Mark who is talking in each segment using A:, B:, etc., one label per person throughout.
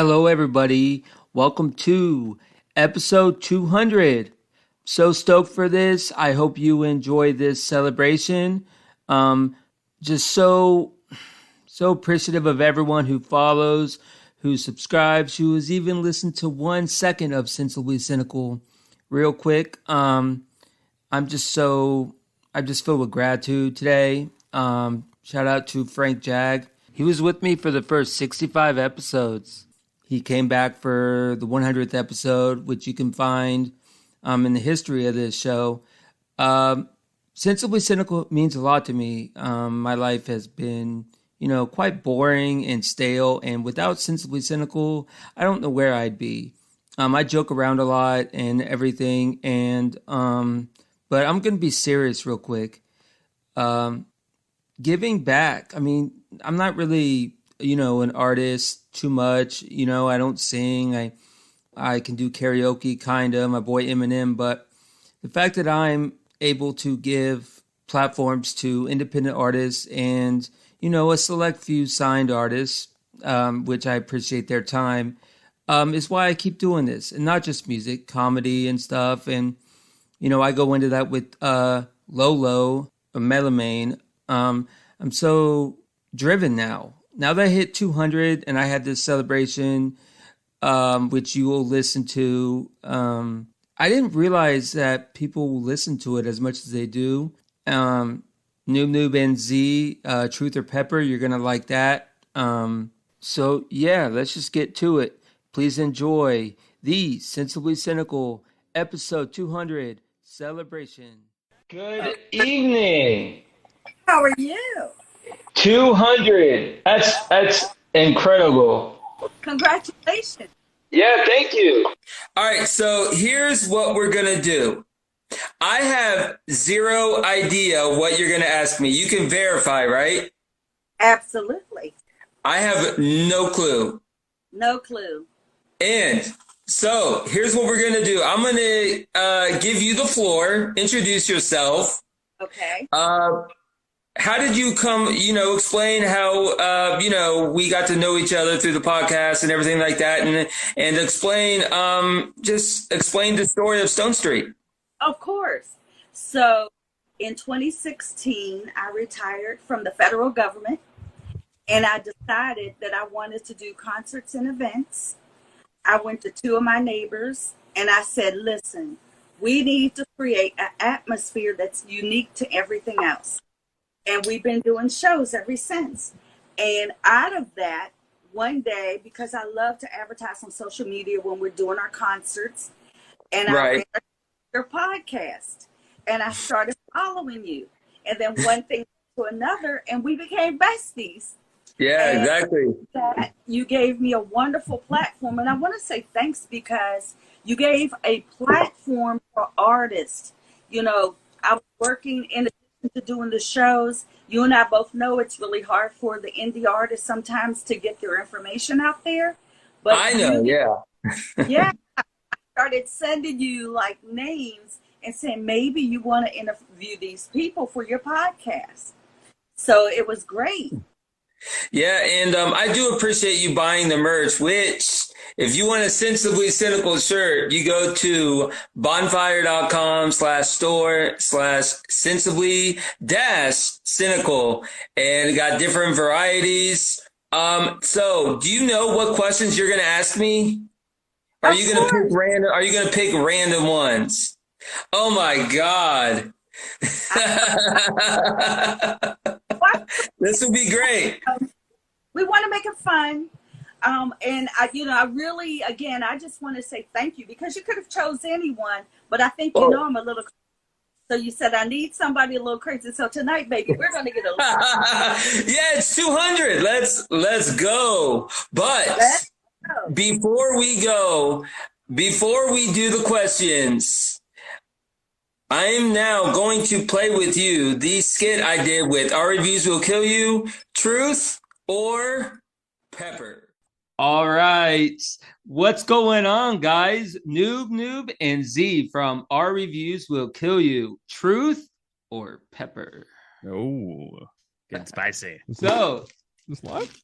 A: Hello, everybody. Welcome to episode 200. So stoked for this. I hope you enjoy this celebration. Just so appreciative of everyone who follows, who subscribes, who has even listened to 1 second of Sensibly Cynical. Real quick, I'm just filled with gratitude today. Shout out to Frank Jag. He was with me for the first 65 episodes. He came back for the 100th episode, which you can find in the history of this show. Sensibly Cynical means a lot to me. My life has been, quite boring and stale. And without Sensibly Cynical, I don't know where I'd be. I joke around a lot and everything. But I'm going to be serious real quick. Giving back. I mean, I'm not really, an artist too much. I don't sing. I can do karaoke, kind of. My boy Eminem. But the fact that I'm able to give platforms to independent artists and, a select few signed artists, which I appreciate their time, is why I keep doing this. And not just music, comedy and stuff. And, I go into that with LoLo Melomane. I'm so driven now. Now that I hit 200 and I had this celebration, which you will listen to, I didn't realize that people will listen to it as much as they do. Noob-Noob and Z, Truth or Pepper, you're going to like that. So yeah, let's just get to it. Please enjoy the Sensibly Cynical episode 200 celebration. Good evening.
B: How are you?
A: 200. That's incredible.
B: Congratulations.
A: Yeah, thank you. All right, so here's what we're going to do. I have zero idea what you're going to ask me. You can verify, right?
B: Absolutely.
A: I have no clue.
B: No clue.
A: And so here's what we're going to do. I'm going to give you the floor. Introduce yourself.
B: Okay.
A: How did you come, explain how, we got to know each other through the podcast and everything like that. And explain the story of Stone Street.
B: Of course. So in 2016, I retired from the federal government and I decided that I wanted to do concerts and events. I went to 2 of my neighbors and I said, listen, we need to create an atmosphere that's unique to everything else. And we've been doing shows ever since. And out of that, one day, because I love to advertise on social media when we're doing our concerts, and I read your podcast, and I started following you. And then one thing to another, and we became besties.
A: Yeah,
B: and
A: exactly.
B: That you gave me a wonderful platform. And I want to say thanks because you gave a platform for artists. I was working in to doing the shows. You and I both know it's really hard for the indie artists sometimes to get their information out there. But
A: I know,
B: yeah. I started sending you names and saying maybe you want to interview these people for your podcast. So it was great.
A: Yeah, and I do appreciate you buying the merch, which if you want a Sensibly Cynical shirt, you go to bonfire.com/store/sensibly-cynical, and it got different varieties. So do you know what questions you're going to ask me? Are you going to pick random? Are you going to pick random ones? Oh my God. This would be great.
B: We want to make it fun. And I really, again, I just want to say thank you because you could have chose anyone, but I think, I'm a little, so you said, I need somebody a little crazy. So tonight, baby, we're going to get a little.
A: Yeah, it's 200. Let's go. But before we do the questions, I'm now going to play with you the skit I did with Our Reviews Will Kill You, Truth or Pepper. All right. What's going on, guys? Noob and Z from Our Reviews Will Kill You, Truth or Pepper?
C: Oh, getting spicy.
A: So,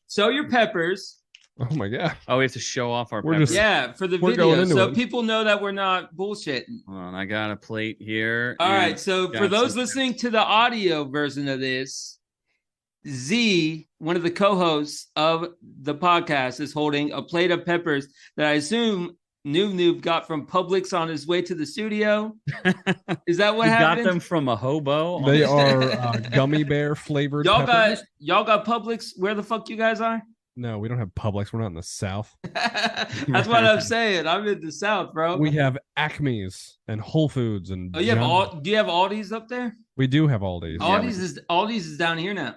A: show your peppers.
C: Oh my god.
D: Oh, we have to show off our
C: We're
D: peppers.
C: just-
A: Yeah, for the
C: We're going
A: video,
C: into
A: so
C: it.
A: people know that we're not bullshitting.
D: Hold on, I got a plate here.
A: All
D: and
A: right, so for
D: got
A: those
D: some-
A: listening to the audio version of this, Z, one of the co-hosts of the podcast, is holding a plate of peppers that I assume Noob-Noob got from Publix on his way to the studio. Is that what
D: he
A: happened?
D: got them from a hobo.
C: They are gummy bear flavored peppers.
A: y'all got Publix. Where the fuck you guys are?
C: No, we don't have Publix. We're not in the South.
A: That's what I'm saying. I'm in the South, bro.
C: We have Acme's and Whole Foods and.
A: Oh, you have do you have Aldi's up there?
C: We do have Aldi's.
A: Aldi's is down here now.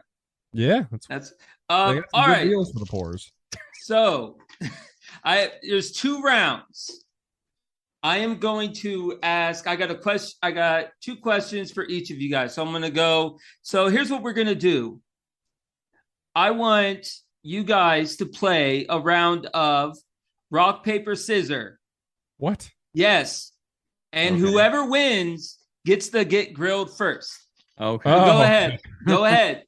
C: Yeah, that's
A: That's
C: they got some
A: all
C: good
A: right.
C: deals for the poors.
A: So, there's 2 rounds. I am going to ask. I got a question. I got 2 questions for each of you guys. So I'm going to go. So here's what we're going to do. I want you guys to play a round of rock, paper, scissors.
C: What?
A: Yes, and
D: Okay.
A: whoever wins gets to get grilled first.
D: Okay.
C: Oh.
A: Go ahead. Go ahead.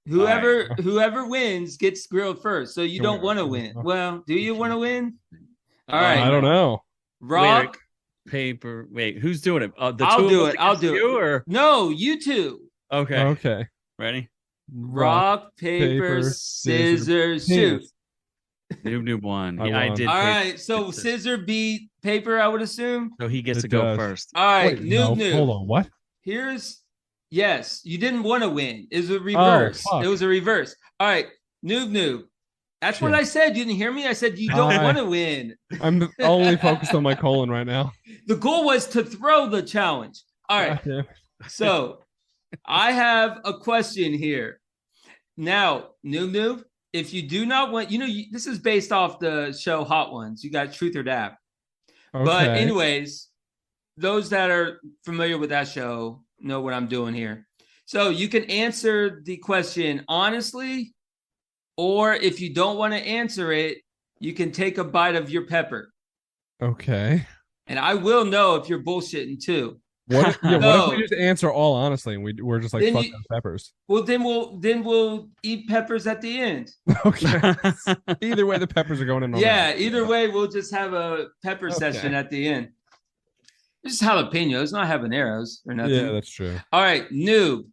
C: right.
A: Whoever wins gets grilled first. So you don't want to win. Well, do you want to win? All right.
C: I don't know.
A: Rock.
D: Paper. Wait, who's doing it? The
A: I'll
D: two of
A: do
D: us
A: it. I'll
D: against
A: do
D: you,
A: it.
D: Or
A: No, you two.
D: okay.
C: Okay.
D: Ready?
A: Rock, paper, scissors, shoot.
D: Noob won.
C: I
D: I
C: won.
D: did.
A: All
D: paper,
A: right. So scissor beat paper, I would assume.
D: So he gets
C: It
D: to go
C: does.
D: first.
A: All right.
C: Wait, no,
A: Noob.
C: hold on. What?
A: Yes, you didn't want to win. It was a reverse.
C: fuck.
A: It was a reverse. All right. Noob. That's what
C: Shit.
A: I said. You didn't hear me? I said you don't
C: I-
A: want to win.
C: I'm only focused on my colon right now.
A: The goal was to throw the challenge. All right.
C: Goddamn.
A: So I have a question here. Now, Noob, if you do not want, this is based off the show Hot Ones. You got Truth or Dab. But
C: Okay.
A: anyways, those that are familiar with that show know what I'm doing here. So you can answer the question honestly, or if you don't want to answer it, you can take a bite of your pepper.
C: Okay.
A: And I will know if you're bullshitting too.
C: What if, what
A: No.
C: if we just answer all honestly and we're just like
A: Then
C: fuck
A: you-
C: those peppers?
A: Well, then we'll eat peppers at the end.
C: Okay. Either way, the peppers are going in.
A: Yeah, either way, we'll just have a pepper
C: Okay.
A: session at the end. It's just jalapenos, not habaneros or nothing.
C: Yeah, that's true.
A: All right, Noob.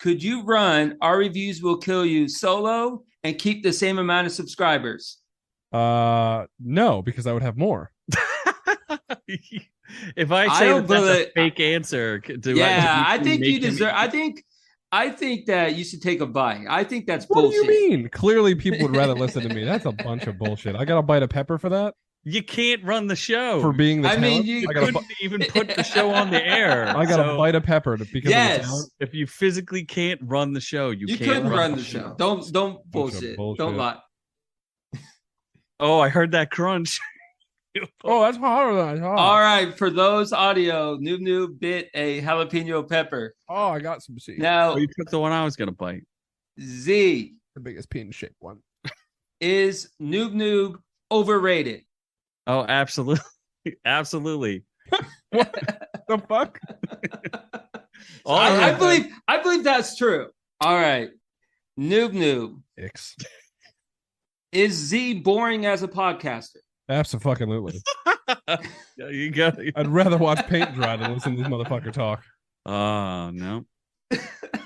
A: Could you run Our Reviews Will Kill You solo and keep the same amount of subscribers?
C: No, because I would have more.
D: If I
A: I
D: say
A: don't
D: that's a
A: believe-
D: fake answer,
A: I think you deserve. I think that you should take a bite. I think that's
C: What
A: bullshit.
C: do you mean? Clearly, people would rather listen to me. That's a bunch of bullshit. I got to bite a pepper for that
D: You can't run the show.
C: for being the
A: I mean,
C: talent?
A: you
C: I got
D: couldn't even put the show on the air.
C: I got to
D: So
C: bite a pepper because of the
A: Yes,
C: talent.
D: if you physically can't run the show, you
A: you
D: can't
A: couldn't run the show. Don't
C: Bunch of
A: bullshit.
C: bullshit.
A: Don't lie.
D: Oh, I heard that crunch.
C: Oh, that's hard. That's hard.
A: All right, for those audio, Noob bit a jalapeno pepper.
C: Oh, I got some seeds.
A: Now,
D: Oh, you took the one I was gonna bite.
A: Z,
C: The biggest pin shaped one.
A: is Noob overrated?
D: Oh, absolutely, absolutely.
C: The fuck?
D: All
A: I
D: right,
A: believe that's true. All right, Noob,
C: X.
A: is Z boring as a podcaster?
C: Absolutely.
D: Yeah, you got it.
C: I'd rather watch paint dry than listen to this motherfucker talk.
D: Oh no,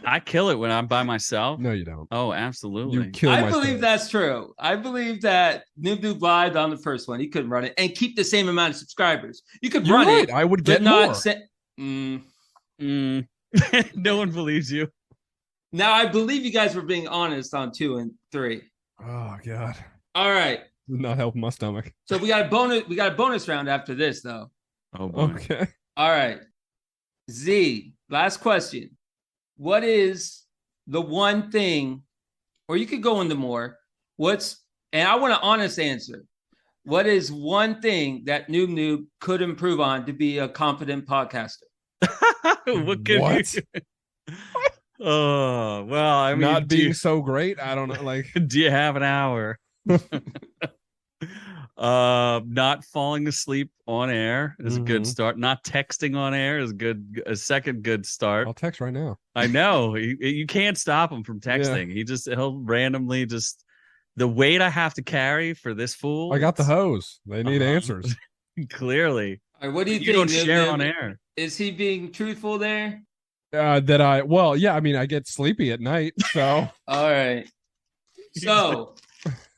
D: I kill it when I'm by myself.
C: No, you don't.
D: Oh, absolutely.
C: You kill
A: I
C: myself.
A: believe that's true. I believe that Noob lied on the first one. He couldn't run it and keep the same amount of subscribers. You could
C: You're
A: run
C: right.
A: it,
C: I would
A: but
C: get
A: not
C: more.
A: say.
D: No one believes you.
A: Now I believe you guys were being honest on 2 and 3.
C: Oh god,
A: All right.
C: would not help my stomach.
A: So we got a bonus. We got a bonus round after this, though.
D: Oh boy.
C: Okay.
A: All right, Z. Last question. What is the one thing, or you could go into more? And I want an honest answer. What is one thing that Noob could improve on to be a competent podcaster?
D: What could
C: What?
D: you? Oh well, I mean,
C: Not being so great. I don't know. Like,
D: do you have an hour? Not falling asleep on air is a good
C: Mhm.
D: start. Not texting on air is a second good start.
C: I'll text right now.
D: I know you can't stop him from texting. He'll randomly just the weight I have to carry for this fool.
C: I got the hose. They need answers.
D: Clearly.
A: All right, what do you
D: You
A: think?
D: don't
A: Noob
D: share
A: Noob?
D: on air.
A: Is he being truthful there?
C: Yeah, I mean, I get sleepy at night, so.
A: All right. So,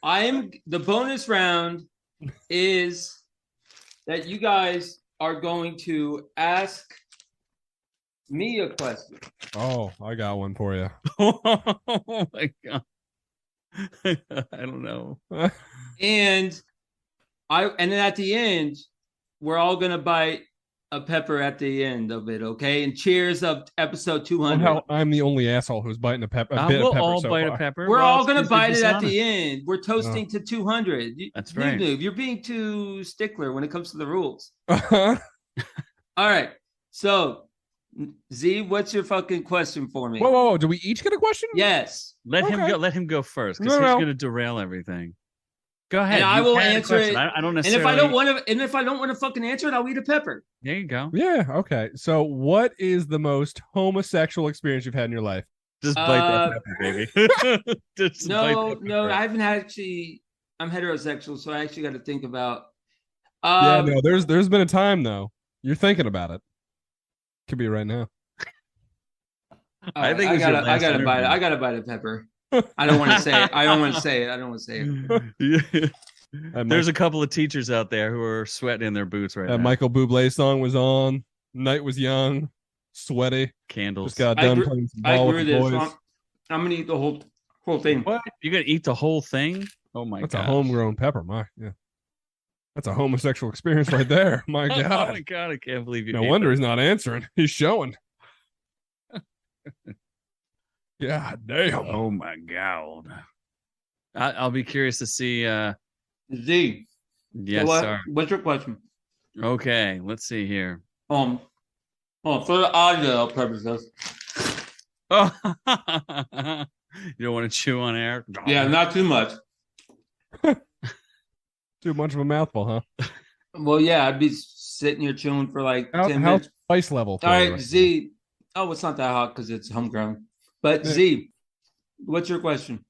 A: the bonus round is that you guys are going to ask me a question.
C: Oh, I got one for you.
D: Oh my god. I don't know.
A: And then at the end, we're all gonna bite a pepper at the end of it, okay? And cheers of episode 200.
C: Well, I'm the only asshole who's biting a bit of
D: We'll
C: pepper
D: all
C: so
D: bite
C: far.
D: a pepper.
A: We're
D: Well,
A: all
D: it's
A: gonna
D: because we're
A: bite it at
D: dishonest.
A: the end. We're toasting to 200.
D: That's right.
A: Noob, you're being too stickler when it comes to the rules.
C: Uh-huh.
A: All right. So, Z, what's your fucking question for me?
C: Whoa. Do we each get a question?
A: Yes.
D: Let him
C: Okay.
D: go. Let him go first, because
C: No,
D: he's
C: no.
D: going to derail everything. Go ahead.
A: And I
D: You
A: will
D: had a
A: answer
D: question.
A: it.
D: I don't
A: And
D: necessarily.
A: if I don't want to fucking answer it, I'll eat a pepper.
D: There you go.
C: Yeah, okay. So what is the most homosexual experience you've had in your life?
D: Just bite that pepper, baby. Just bite
A: No,
D: that
A: no,
D: pepper.
A: I haven't actually. I'm heterosexual, so I actually got to think about.
C: Yeah, no, there's been a time though. You're thinking about it. Could be right now.
D: I think it was your
A: I
D: last
A: gotta bite it.
D: interview.
A: I gotta bite a pepper. I don't want to say it. I don't want to say it.
D: Yeah.
C: And
D: There's a couple of teachers out there who are sweating in their boots right
C: that
D: now.
C: Michael Bublé song was on. Night was young, sweaty.
D: Candles.
C: Just got
A: I
C: done
A: grew-
C: playing some
A: I
C: ball
A: grew
C: with the
A: this.
C: boys.
A: So I'm gonna eat the whole thing.
D: What? You gonna eat the whole thing? Oh my
C: That's
D: god.
C: a homegrown pepper, yeah. That's a homosexual experience right there. My
D: Oh
C: God.
D: my god! I can't believe you.
C: No
D: ate
C: wonder
D: that.
C: he's not answering. He's showing. God damn.
D: Oh my god! I'll be curious to see.
A: Z.
D: Yes,
A: so
D: sir.
A: what's your question?
D: Okay, let's see here.
A: For the audio purposes.
D: Oh, you don't want to chew on air?
A: Yeah, not too much.
C: Too much of a mouthful, huh?
A: Well, yeah, I'd be sitting here chewing for like 10
C: How's
A: minutes.
C: spice level? for
A: All
C: you
A: right,
C: right
A: Z. Oh, it's not that hot because it's homegrown. But
C: Yeah.
A: Z, what's your question?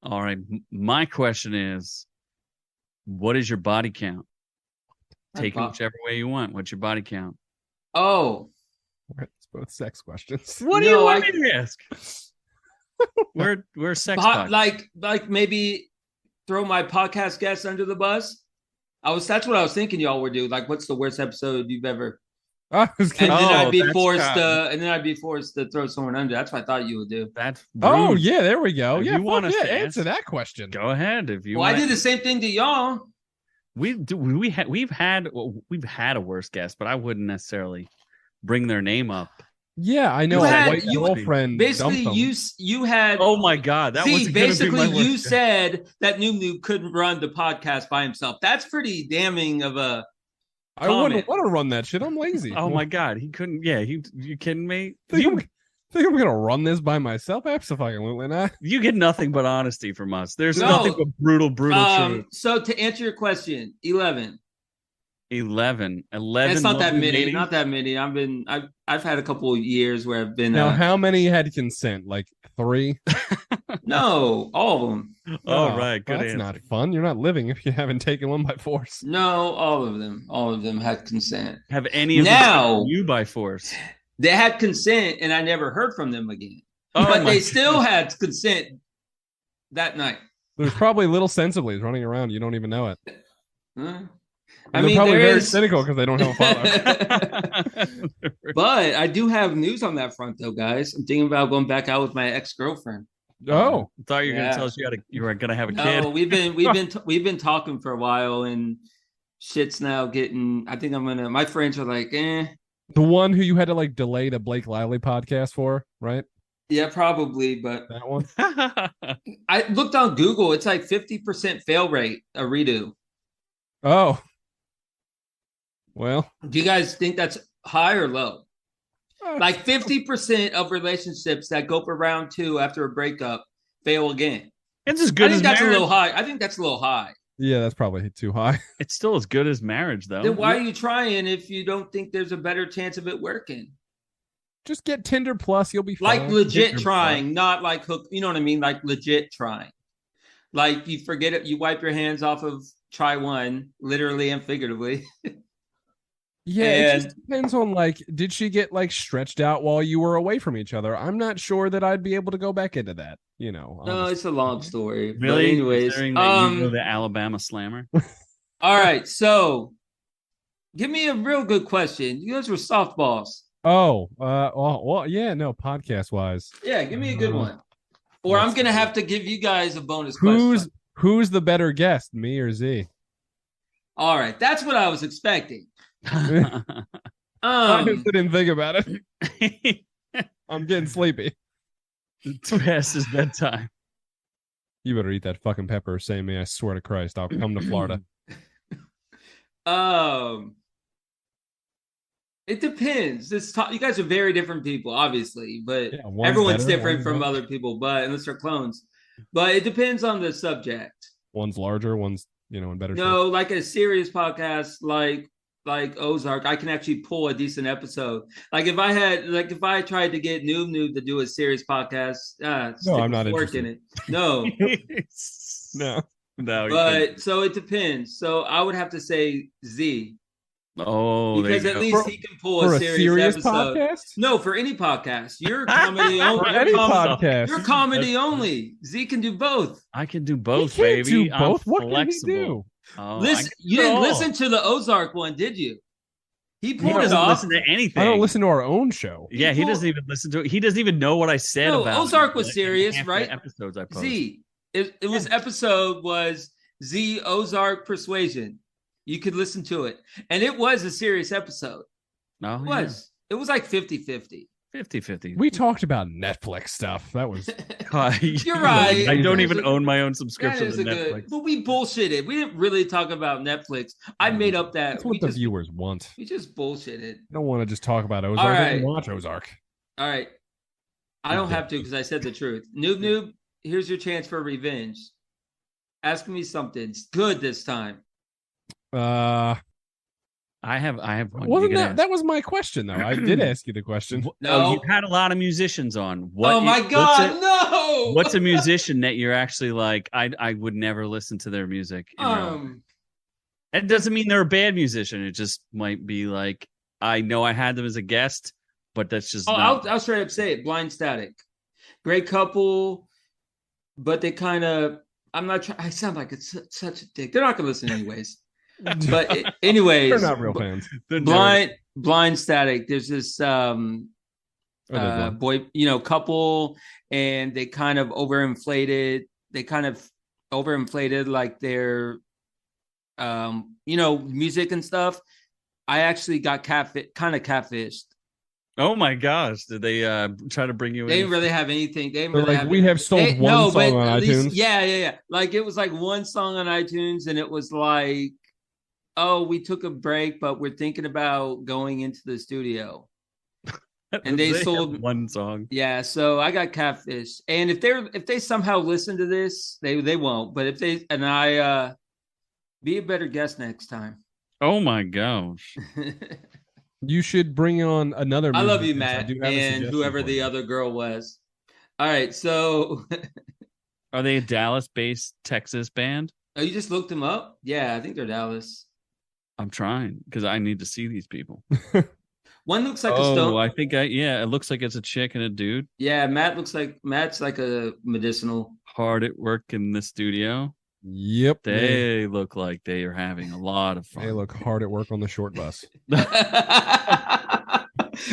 D: All right. My question is, what is your body count? Take it whichever way you want. What's your body count?
A: Oh,
C: now? It's both sex questions.
D: What do
A: No,
D: you want
A: I-
D: me to ask? We're sex
A: hot,
D: buds.
A: like maybe throw my podcast guests under the bus. That's what I was thinking y'all would do. Like, what's the worst episode you've ever?
C: I was
A: And
C: kidding.
A: then I'd be
D: that's
A: forced
D: kind.
A: and then I'd be forced to throw someone under. That's what I thought you would do.
D: That's
C: Oh
D: rude.
C: yeah, there we go.
D: If
C: Yeah,
D: you want
C: fuck
D: us
C: yeah,
D: to
C: answer
D: ask-
C: that question.
D: Go ahead if you.
A: Well, I
D: want.
A: did the same thing to y'all.
D: We've had a worse guest, but I wouldn't necessarily bring their name up.
C: Yeah, I know.
A: You
C: A
A: had-
C: white
A: you-
C: girlfriend.
A: Basically,
C: dumped him.
A: you had.
D: Oh my god, that was
A: See, basically, you said that Noob-Noob couldn't run the podcast by himself. That's pretty damning of a.
C: I wouldn't
A: comment.
C: want to run that shit. I'm lazy.
D: Oh my god, he couldn't. Yeah, you kidding me?
C: Think I'm gonna run this by myself? Absolutely not.
D: You get nothing but honesty from us. There's
A: No.
D: nothing but brutal truth.
A: So to answer your question, 11.
D: 11.
A: It's not that
D: lovely
A: many.
D: ladies?
A: Not that many. I've had a couple of years where I've been.
C: Now, how many had consent? Like 3?
A: No, all of them.
D: All right, good
C: That's
D: answer.
C: not fun. You're not living if you haven't taken one by force.
A: No, all of them. All of them had consent.
D: Have any of them
A: Now-
D: taken you by force?
A: They had consent, and I never heard from them again.
D: Oh
A: but
D: my
A: they still had consent that night.
C: There's probably little sensiblies running around. You don't even know it.
A: Huh?
C: And they're probably
A: there
C: very
A: is-
C: cynical because they don't have a father.
A: But I do have news on that front, though, guys. I'm thinking about going back out with my ex-girlfriend.
C: Oh,
D: I thought you were
A: Yeah.
D: gonna tell us you were gonna have a kid.
A: No, we've been talking for a while, and shit's now getting. I think I'm gonna. My friends are like,
C: the one who you had to like delay the Blake Lively podcast for, right?
A: yeah, probably. But
C: That one.
A: I looked on Google. It's like 50% fail rate a redo.
C: Oh, well,
A: Do you guys think that's high or low? Like 50% of relationships that go for round 2 after a breakup fail again.
D: It's as
A: I
D: good
A: think
D: as
A: that's
D: marriage.
A: a little high. I think that's a little high.
C: yeah, that's probably too high.
D: It's still as good as marriage, though.
A: Then why are you trying if you don't think there's a better chance of it working?
C: Just get Tinder Plus. You'll be
A: Like
C: fine.
A: legit
C: Tinder
A: trying, not like hook. You know what I mean? Like legit trying. Like you forget it, you wipe your hands off of try one, literally and figuratively.
C: Yeah, it
A: And
C: just depends on like, did she get like stretched out while you were away from each other? I'm not sure that I'd be able to go back into that.
A: no,
C: Honestly.
A: it's a long story. But
D: Really?
A: anyways,
D: Considering that you know the Alabama Slammer?
A: all right, so give me a real good question. You guys were softballs.
C: Well, yeah, no, podcast wise.
A: Yeah, give me a good one. Or I'm gonna have to give you guys a bonus question.
C: Who's the better guest, me or Z?
A: All right, that's what I was expecting.
C: I just didn't think about it. I'm getting sleepy.
D: It's past his bedtime.
C: You better eat that fucking pepper, say me. I swear to Christ, I'll come to Florida.
A: It depends. You guys are very different people, obviously, but
C: Yeah,
A: everyone's
C: better,
A: different from other people, but unless they're clones. But it depends on the subject.
C: One's larger, one's in better shape.
A: No, like a serious podcast, like Ozark, I can actually pull a decent episode. Like if I tried to get Noob-Noob to do a serious podcast,
C: no, I'm not interested
A: in it. No,
C: no.
A: But so it depends. So I would have to say Z.
D: Oh,
A: because at least he can pull a serious episode.
C: Podcast?
A: No, for any podcast. You're comedy only.
C: For any podcast.
A: You're comedy only. Z can do both.
D: I can do both,
C: He can't
D: baby.
C: do both.
D: I'm
C: What can he
D: flexible.
C: do?
D: Oh,
A: Listen, you didn't listen to the Ozark one, did you? He pulled it
D: doesn't
A: off.
D: listen to anything.
C: I don't listen to our own show.
D: Yeah, he doesn't even listen to it. He doesn't even know what I said
A: No,
D: about
A: Ozark
D: it.
A: was serious,
D: Half the
A: right?
D: Episodes I posted.
A: Z. It was episode was Z Ozark Persuasion. You could listen to it. And it was a serious episode.
D: No,
A: It was. It was like 50-50.
D: 50-50.
C: We talked about Netflix stuff. That was
A: You're right.
D: I don't
A: That
D: even
A: is a-
D: own my own
A: That
D: subscription
A: is
D: to
A: a
D: Netflix.
A: good. But we bullshitted. We didn't really talk about Netflix. I made up that.
C: that's what the viewers want.
A: We just bullshitted.
C: I don't want to just talk about Ozark.
A: All
C: I didn't
A: right.
C: watch Ozark.
A: All right. I don't have to because I said the truth. Noob, here's your chance for revenge. Ask me something good this time.
D: I have one.
C: Wasn't that was my question though? I did ask you the question.
A: No.
D: You've had a lot of musicians on. What
A: Oh my God, no!
D: What's a musician that you're actually like, I would never listen to their music? It doesn't mean they're a bad musician. It just might be like, I know I had them as a guest, but that's just
A: I'll straight up say it. Blind Static. Great couple, but they kind of, I'm not trying, I sound like it's such a dick. They're not going to listen anyways. But anyways,
C: They're not real fans.
A: Blind Static. There's this boy, couple, and they kind of overinflated. Like their, music and stuff. I actually got catfished.
D: Oh my gosh! Did they try to bring you in?
A: They didn't really have anything. They didn't really have.
C: We have sold one song on iTunes.
A: Yeah. Like it was like one song on iTunes, and it was like, oh, we took a break, but we're thinking about going into the studio. And they sold
D: one song.
A: Yeah, so I got catfish. And if they somehow listen to this, they won't. But if they and I be a better guest next time.
D: Oh my gosh.
C: You should bring on another.
A: I love you, Matt, and whoever the other girl was. All right, so
D: are they a Dallas-based Texas band?
A: Oh, you just looked them up? Yeah, I think they're Dallas.
D: I'm trying because I need to see these people.
A: One looks like a stone.
D: I think it looks like it's a chick and a dude.
A: Yeah, Matt's like a medicinal.
D: Hard at work in the studio.
C: Yep.
D: They look like they are having a lot of fun.
C: They look hard at work on the short bus.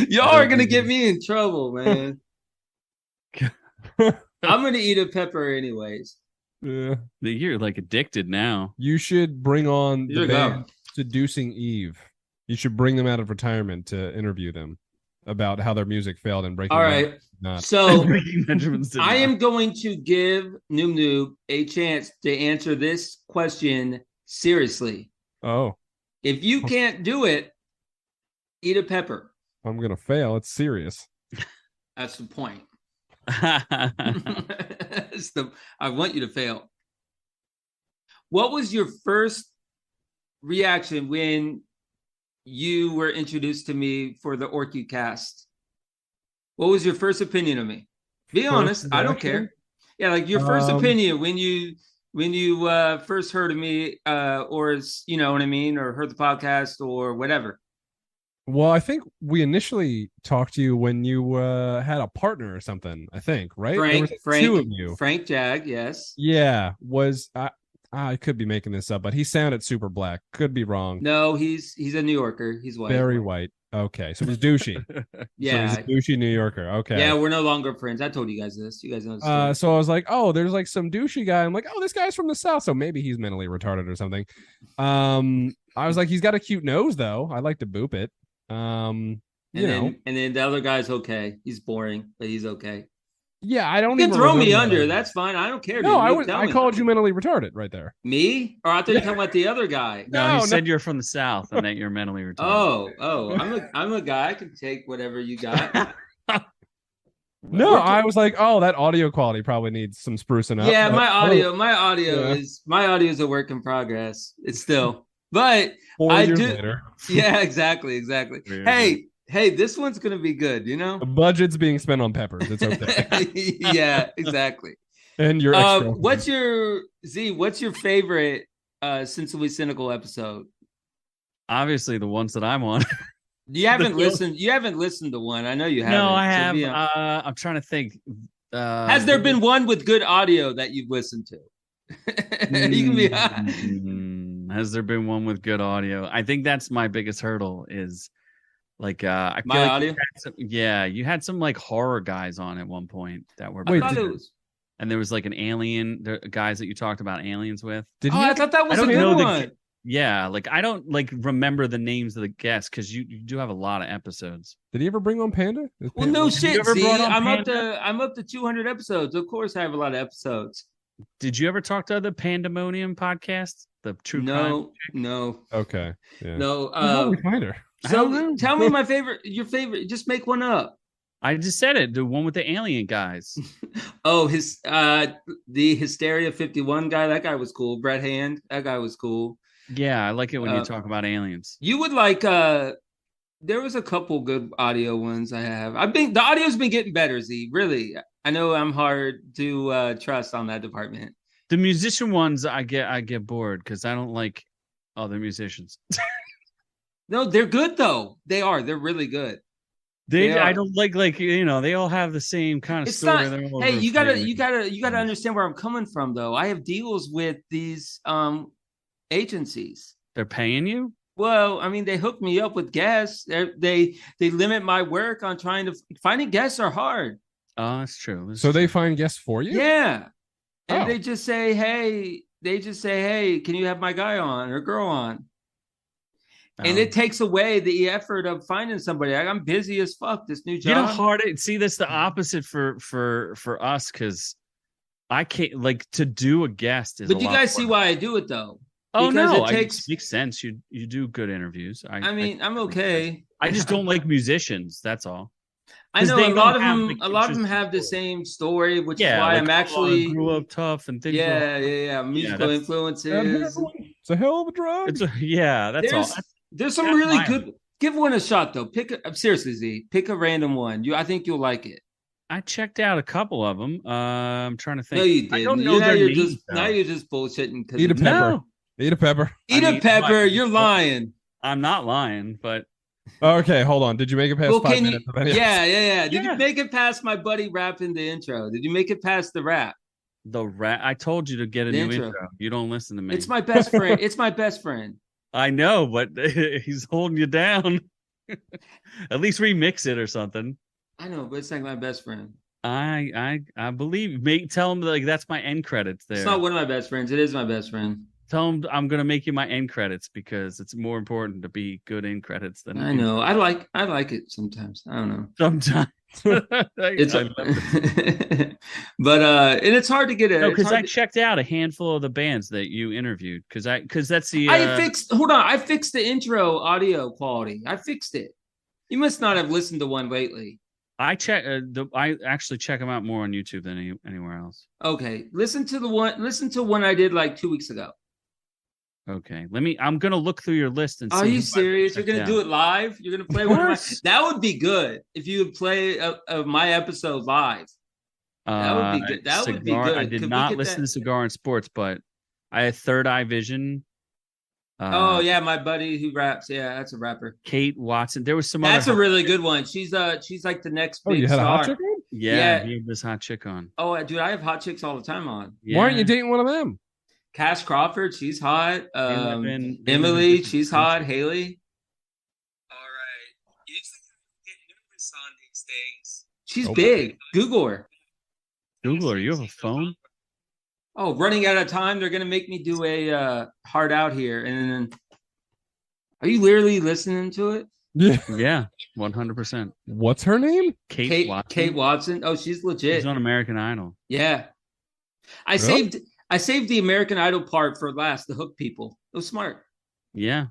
A: Y'all are going to get me in trouble, man. I'm going to eat a pepper anyways.
C: Yeah.
D: You're like addicted now.
C: You should bring on the band Seducing Eve. You should bring them out of retirement to interview them about how their music failed and breaking.
A: All right. So I am going to give Noob-Noob a chance to answer this question seriously.
C: Oh.
A: If you can't do it, eat a pepper.
C: I'm going to fail. It's serious.
A: That's the point. I want you to fail. What was your first reaction when you were introduced to me for the Orcu cast? What was your first opinion of me? Be honest. I don't care. Yeah, like your first opinion when you when you first heard of me, or you know what I mean, or heard the podcast or whatever?
C: Well, I think we initially talked to you when you had a partner or something. I think, right? There was two of you.
A: Frank Jag, yes.
C: Yeah, I could be making this up, but he sounded super black. Could be wrong.
A: No, he's a New Yorker. He's white.
C: Very white. Okay, so he's douchey.
A: Yeah,
C: so he's a douchey New Yorker. Okay.
A: Yeah, we're no longer friends. I told you guys this. You guys know this.
C: So I was like, oh, there's like some douchey guy. I'm like, oh, this guy's from the South, so maybe he's mentally retarded or something. I was like, he's got a cute nose though. I like to boop it. And
A: then the other guy's okay. He's boring, but he's okay.
C: Yeah, I don't
A: you
C: even
A: can throw me under. That's fine. I don't care.
C: No, I called you mentally retarded right there.
A: Me? Or I thought you were talking about the other guy.
D: No, he said you're from the South and that you're mentally retarded.
A: I'm a guy. I can take whatever you got.
C: No, I was like, oh, that audio quality probably needs some sprucing up.
A: Yeah, my audio is a work in progress. It's still, but
C: 4 years later.
A: Yeah, exactly. Hey, this one's gonna be good. You know,
C: the budget's being spent on peppers. It's okay.
A: Yeah, exactly.
C: And your
A: what's your favorite Sensibly Cynical episode?
D: Obviously, the ones that I'm on.
A: You haven't listened. You haven't listened to one. I know you haven't.
D: No, I have. I'm trying to think.
A: Has there been one with good audio that you've listened to? You can be.
D: Has there been one with good audio? I think that's my biggest hurdle. Is like I feel
A: my
D: like
A: audio.
D: You had some like horror guys on at one point that were. And there was like an alien guys that you talked about aliens with.
A: I thought that was a good one.
D: Yeah, like I don't like remember the names of the guests because you do have a lot of episodes.
C: Did he ever bring on Panda?
A: Well, no shit. See, I'm up to 200 episodes. Of course, I have a lot of episodes.
D: Did you ever talk to the Pandemonium podcast? The true crime?
A: No.
C: Okay. Yeah.
A: No.
C: How do we find her?
A: So tell me your favorite. Just make one up.
D: I just said it. The one with the alien guys.
A: Oh, the Hysteria 51 guy. That guy was cool. Brett Hand. That guy was cool.
D: Yeah, I like it when you talk about aliens.
A: You would like there was a couple good audio ones I have. The audio's been getting better, Z. Really. I know I'm hard to trust on that department.
D: The musician ones I get bored because I don't like other musicians.
A: No, they're good though. They are. They're really good.
D: I don't like they all have the same kind of story.
A: Hey, you gotta understand where I'm coming from though. I have deals with these agencies.
D: They're paying you?
A: Well, I mean, they hook me up with guests. They limit my work on finding guests are hard.
D: Oh, that's true.
C: They find guests for you?
A: Yeah. And they just say, hey, can you have my guy on or girl on? And it takes away the effort of finding somebody. I'm busy as fuck. This new job.
D: See, that's the opposite for us because I can't to do a guest is.
A: But you guys see why I do it though.
D: Oh no, it makes sense. You do good interviews.
A: I'm okay.
D: I just don't like musicians. That's all.
A: I know a lot of them have the same story, which is why I'm actually
D: grew up tough and things.
A: Yeah. Musical influences.
C: It's a hell of a drug.
D: That's all.
A: There's some really good. Give one a shot though. Seriously, Z. Pick a random one. I think you'll like it.
D: I checked out a couple of them. I'm trying to think.
A: No, you didn't.
D: I don't know their names.
A: Now you're just bullshitting.
C: Eat a pepper.
D: No.
C: Eat a pepper.
A: Eat a pepper. You're lying.
D: I'm not lying, but.
C: Okay, hold on. Did you make it past 5 minutes?
A: Yeah. Did you make it past my buddy rapping the intro? Did you make it past the rap?
D: The rap. I told you to get a new intro. You don't listen to me.
A: It's my best friend. It's my best friend.
D: I know, but he's holding you down. At least remix it or something.
A: I know, but it's like my best friend.
D: I believe. Tell him that's my end credits there.
A: It's not one of my best friends. It is my best friend.
D: Tell him I'm gonna make you my end credits because it's more important to be good end credits than
A: I know. I like it sometimes. I don't know.
D: Sometimes
A: it's but and it's hard to get it.
D: No, because I checked out a handful of the bands that you interviewed because that's the
A: I fixed the intro audio quality. I fixed it. You must not have listened to one lately.
D: I actually check them out more on YouTube than anywhere else.
A: Okay, listen to one I did like 2 weeks ago.
D: Okay, I'm gonna look through your list and see.
A: Are you serious? You're gonna do it live? You're gonna play one of my... That would be good if you would play my episode live. That would be good. That would be
D: Cigar.
A: good.
D: I did
A: Could we
D: not
A: get
D: listen
A: that?
D: to Cigar and Sports, but I had Third Eye Vision.
A: Oh yeah, my buddy who raps. Yeah, that's a rapper.
D: Kate Watson. There was some
A: That's
D: other.
A: a really good one. She's like the next
C: Oh,
A: big
C: you had
A: star.
C: a hot chick on?
D: Yeah, he had this hot chick on.
A: Oh, dude, I have hot chicks all the time on.
D: Yeah.
C: Why aren't you dating one of them?
A: Cass Crawford, she's hot.
D: live in
A: Emily,
D: different
A: she's
D: countries.
A: hot. Haley,
E: All right. You used to get nervous on these things.
A: she's
C: Oh.
A: big. Google her.
D: Google her. You have a phone?
A: Oh, running out of time. They're gonna make me do a hard out here, and then are you literally listening to it?
C: Yeah.
D: Yeah, 100%.
C: What's her name?
D: Kate Watson.
A: Kate Watson. Oh, she's legit.
D: She's on American Idol.
A: Yeah. I saved the American Idol part for last, the hook people. It was smart.
D: Yeah.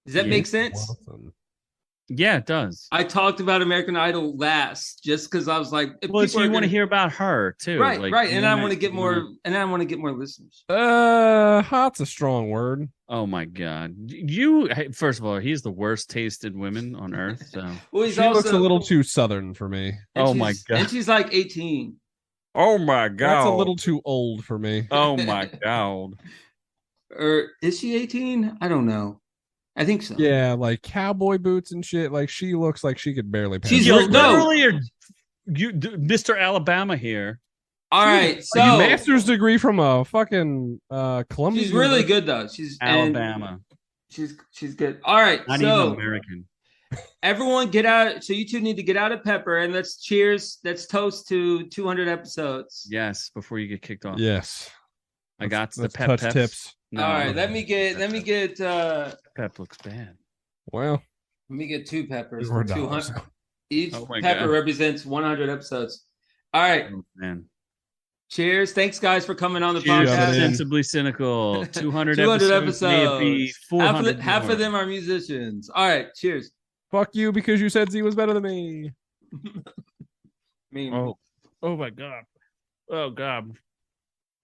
A: Does that
D: Yeah.
A: make sense?
C: Watson.
D: Yeah, it does.
A: I talked about American Idol last just because I was like, if
D: Well,
A: people
D: so
A: are
D: you want to
A: gonna-
D: hear about her too,
A: right,
D: like,
A: right,
D: you
A: and I
D: wanna-
A: want to get
D: you
A: more,
D: wanna-
A: and I want to get more listeners.
C: Hot's a strong word.
D: Oh my god! You first of all, he's the worst tasted women on earth. So,
A: Well, he's
C: She
A: also
C: looks a little too southern for me.
A: and
D: Oh my
A: she's-
D: God.
A: and she's like 18.
D: oh my god,
C: That's a little too old for me.
D: Oh my god!
A: Or is she 18? I don't know. I think so.
C: Yeah, like cowboy boots and shit. Like she looks like she could barely pass.
A: She's
C: the
A: real-
C: street.
A: no.
D: literally Mr. Alabama here.
A: All right,
C: A
A: so
C: master's degree from a fucking Columbia.
A: she's really
C: University.
A: good though. She's and
D: Alabama,
A: she's good. All right,
D: not even
A: so
D: American.
A: everyone get out. So you two need to get out of pepper and let's cheers. Let's toast to 200 episodes.
D: Yes, before you get kicked off.
C: Yes.
D: I got the
C: Let's
D: pep
C: touch
D: peps.
C: tips.
D: No,
A: All right, let me get
D: pep looks bad.
C: Well,
A: let me get 2 peppers.
C: $4.
A: 200. Each
D: Oh my
A: pepper
D: God.
A: represents 100 episodes. All right,
D: Oh, man.
A: cheers. Thanks guys for coming on the
D: Cheers,
C: Yeah,
A: podcast.
C: man.
D: Sensibly Cynical. 200,
A: 200
D: episodes. May it be
A: episodes.
D: 400
A: Half
D: more.
A: of them are musicians. All right, cheers.
C: fuck you because you said Z was better than me.
D: Oh my god. Oh god.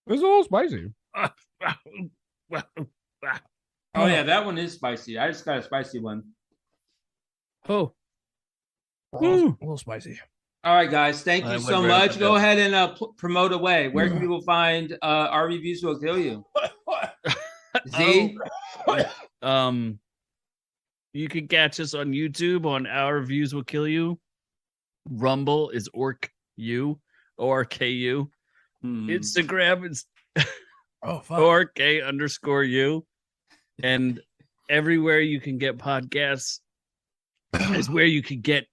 C: It's a little spicy.
A: Oh yeah, that one is spicy. I just got a spicy one.
D: Oh.
C: A little spicy.
A: All right, guys. Thank
D: I
A: you
D: would
A: so
D: rather
A: much.
D: that.
A: Go ahead and promote away. Where can people find Our Reviews Will Kill You? Z?
D: You can catch us on YouTube on Our Reviews Will Kill You. Rumble is ORKU. Instagram is
C: Oh fuck.
D: ORK_U. And everywhere you can get podcasts is where you can get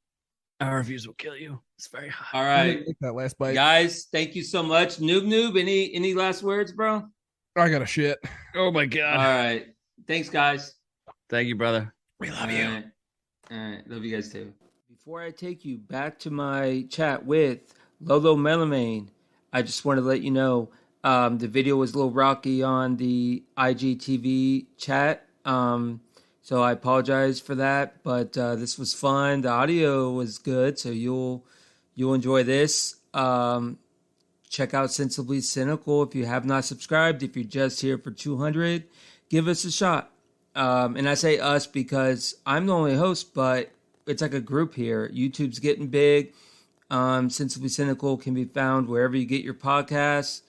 D: Our Reviews Will Kill You. It's very hot.
A: All right.
C: That last bite.
A: Guys, thank you so much. Noob, any last words, bro?
C: I got a shit.
D: Oh my
A: All
D: god.
A: right. Thanks, guys.
D: Thank you, brother.
C: We
A: All right. Love you guys too. Before I take you back to my chat with LoLo Melomane, I just want to let you know the video was a little rocky on the IGTV chat. So I apologize for that, but this was fun. The audio was good, so you'll enjoy this. Check out Sensibly Cynical if you have not subscribed. If you're just here for 200, give us a shot. And I say us because I'm the only host, but it's like a group here. YouTube's getting big. Sensibly Cynical can be found wherever you get your podcasts.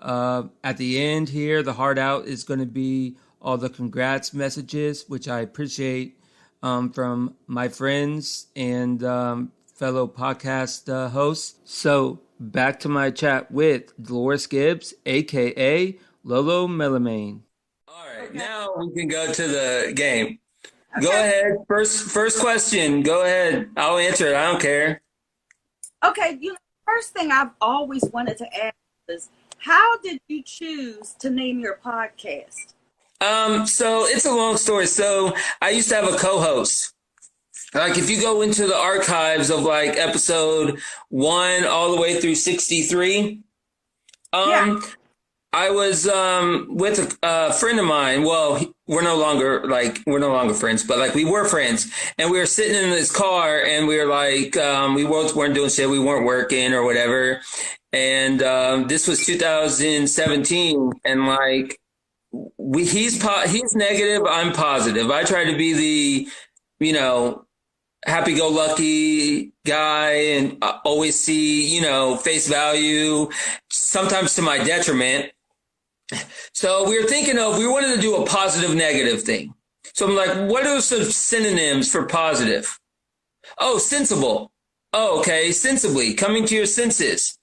A: At the end here, the hard out is going to be all the congrats messages, which I appreciate from my friends and fellow podcast hosts. So back to my chat with Dolores Gibbs, aka LoLo Melomane.
E: All right, now we can go to the game. Go ahead. First question. Go ahead. I'll answer it. I don't care.
B: Okay, first thing I've always wanted to ask is, how did you choose to name your podcast?
E: So it's a long story. So I used to have a co-host. Like if you go into the archives of like episode 1 all the way through 63,
B: Yeah.
E: I was with a friend of mine. Well, we're no longer friends, but like we were friends, and we were sitting in this car, and we were like, we both weren't doing shit, we weren't working or whatever, and this was 2017, and like he's negative, I'm positive. I try to be the, happy-go-lucky guy and always see, face value, sometimes to my detriment. So we wanted to do a positive negative thing. So I'm like, what are some synonyms for positive? Oh, sensible. Oh, okay. Sensibly, coming to your senses.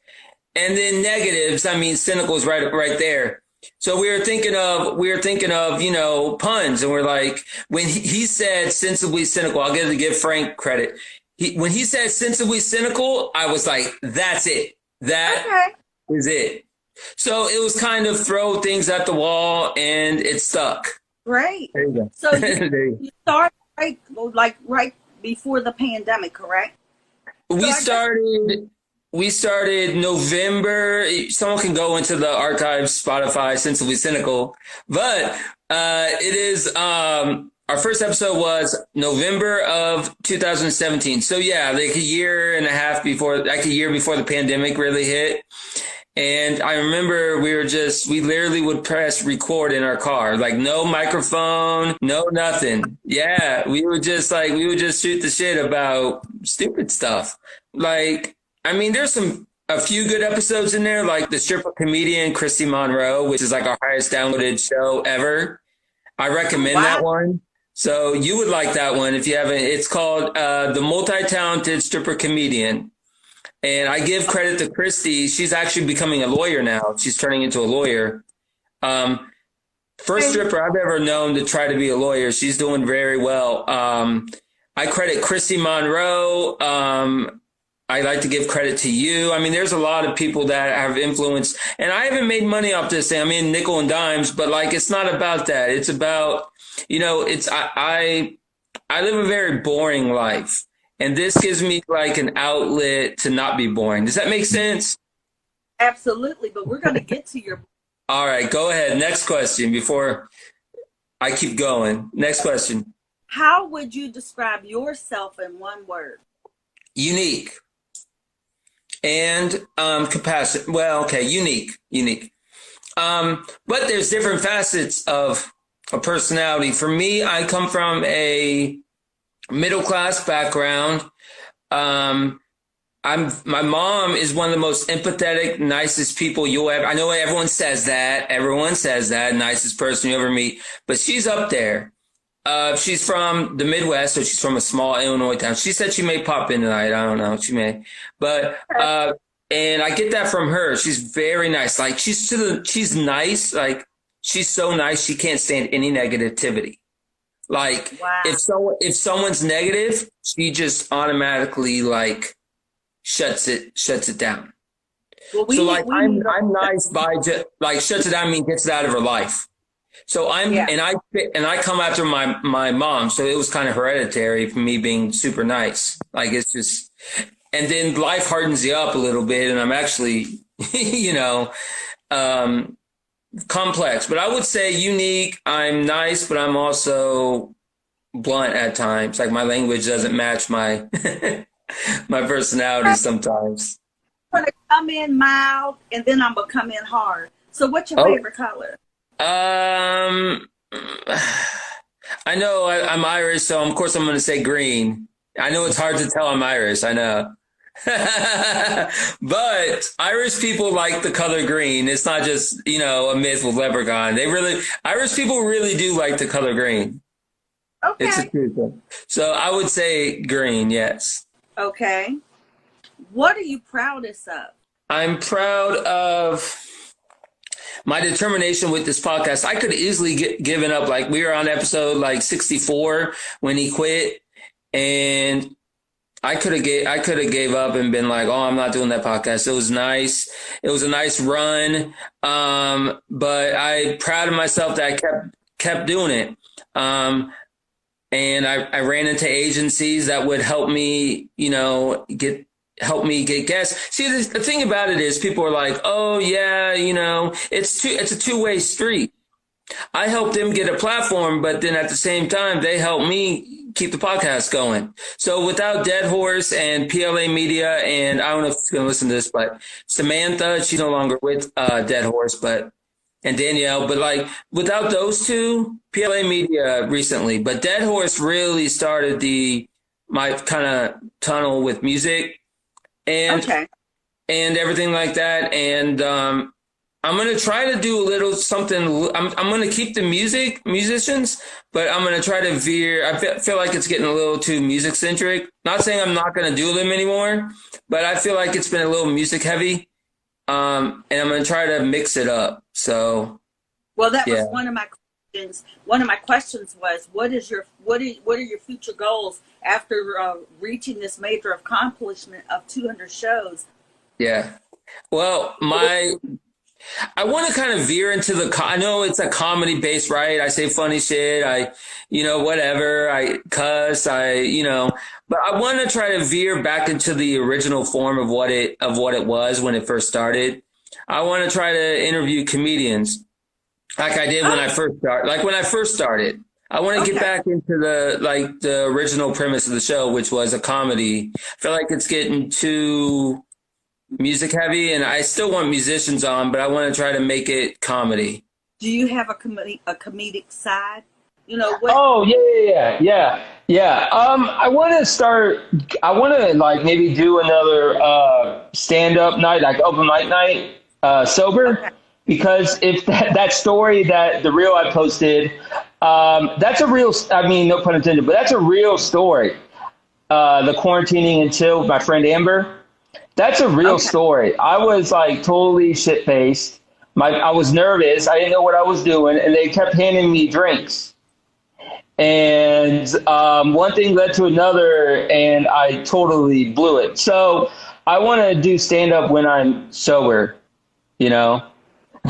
E: And then negatives, I mean, cynical is right there. So we were thinking of, puns, and we're like, when he said sensibly cynical, I'll give Frank credit. When he said sensibly cynical, I was like, that's it. That is it. So it was kind of throw things at the wall, and it stuck.
B: Great.
E: There you go.
B: So you started right before the pandemic, correct?
E: We started November. Someone can go into the archives, Spotify, Sensibly Cynical. But it is our first episode was November of 2017. So yeah, like a year before the pandemic really hit. And I remember we literally would press record in our car, like no microphone, no nothing. Yeah, we would just shoot the shit about stupid stuff. Like, I mean, there's a few good episodes in there, like the stripper comedian Christy Monroe, which is like our highest downloaded show ever. I recommend that one. So you would like that one if you haven't. It's called The Multi-Talented Stripper Comedian. And I give credit to Christy. She's actually becoming a lawyer now. She's turning into a lawyer. First stripper I've ever known to try to be a lawyer. She's doing very well. I credit Christy Monroe. I like to give credit to you. I mean, there's a lot of people that have influenced, and I haven't made money off this thing. I mean, nickel and dimes, but like, it's not about that. It's about, I live a very boring life. And this gives me like an outlet to not be boring. Does that make sense?
B: Absolutely. But we're going to get to your.
E: All right, go ahead. Next question before I keep going. Next question.
B: How would you describe yourself in one word?
E: Unique. And compassionate. Well, okay, unique. But there's different facets of a personality. For me, I come from a middle-class background. My mom is one of the most empathetic, nicest people you'll ever. I know everyone says that. Nicest person you ever meet, but she's up there. She's from the Midwest, so she's from a small Illinois town. She said she may pop in tonight. I don't know. She may, but and I get that from her. She's very nice. Like she's nice. Like she's so nice. She can't stand any negativity. Like if someone's negative, she just automatically like shuts it down. Well, I'm nice by just like shuts it down. I mean, gets it out of her life. So and I come after my mom. So it was kind of hereditary for me being super nice. Like it's just, and then life hardens you up a little bit. And I'm actually, complex, but I would say unique. I'm nice, but I'm also blunt at times. Like my language doesn't match my my personality sometimes.
B: I'm gonna come in mild, and then I'm gonna come in hard. So, what's your favorite color?
E: I know I'm Irish, so of course I'm going to say green. I know it's hard to tell I'm Irish. I know. But Irish people like the color green. It's not just, a myth with Leprechaun. Irish people really do like the color green.
B: Okay.
E: It's a true thing. So I would say green, yes.
B: Okay. What are you proudest of?
E: I'm proud of my determination with this podcast. I could easily get given up. Like we were on episode like 64 when he quit, and I could have gave up and been like, oh, I'm not doing that podcast. It was nice. It was a nice run. But I'm proud of myself that I kept doing it. And I ran into agencies that would help me, help me get guests. See, the thing about it is people are like, oh yeah, it's a two-way street. I help them get a platform, but then at the same time, they help me keep the podcast going. So without Dead Horse and PLA Media, and I don't know if she's going to listen to this, but Samantha, she's no longer with Dead Horse, and Danielle, but like without those two, PLA Media recently, but Dead Horse really started the my kind of tunnel with music and
B: Okay.
E: and everything like that. And I'm gonna try to do a little something. I'm gonna keep the musicians, but I'm gonna try to veer. Feel like it's getting a little too music centric. Not saying I'm not gonna do them anymore, but I feel like it's been a little music heavy. And I'm gonna try to mix it up. So,
B: Well, that was
E: yeah.
B: one of my questions. One of my questions was, what are your future goals after reaching this major accomplishment of 200 shows?
E: Yeah. Well, I want to kind of veer into I know it's a comedy based, right? I say funny shit. Whatever. I cuss. But I want to try to veer back into the original form of what it was when it first started. I want to try to interview comedians like I did when I first started. I want to get back into the original premise of the show, which was a comedy. I feel like it's getting too music heavy, and I still want musicians on, but I want to try to make it comedy.
B: Do you have a comedic side? You know what?
E: Oh, yeah. I want to like maybe do another stand-up night, like open mic night, sober.
B: Okay.
E: Because if that story, that the reel I posted, that's a real, I mean, no pun intended, but that's a real story. The quarantining until my friend Amber. That's a real story. I was like totally shit-faced. I was nervous. I didn't know what I was doing, and they kept handing me drinks. And one thing led to another, and I totally blew it. So I want to do stand-up when I'm sober, you know?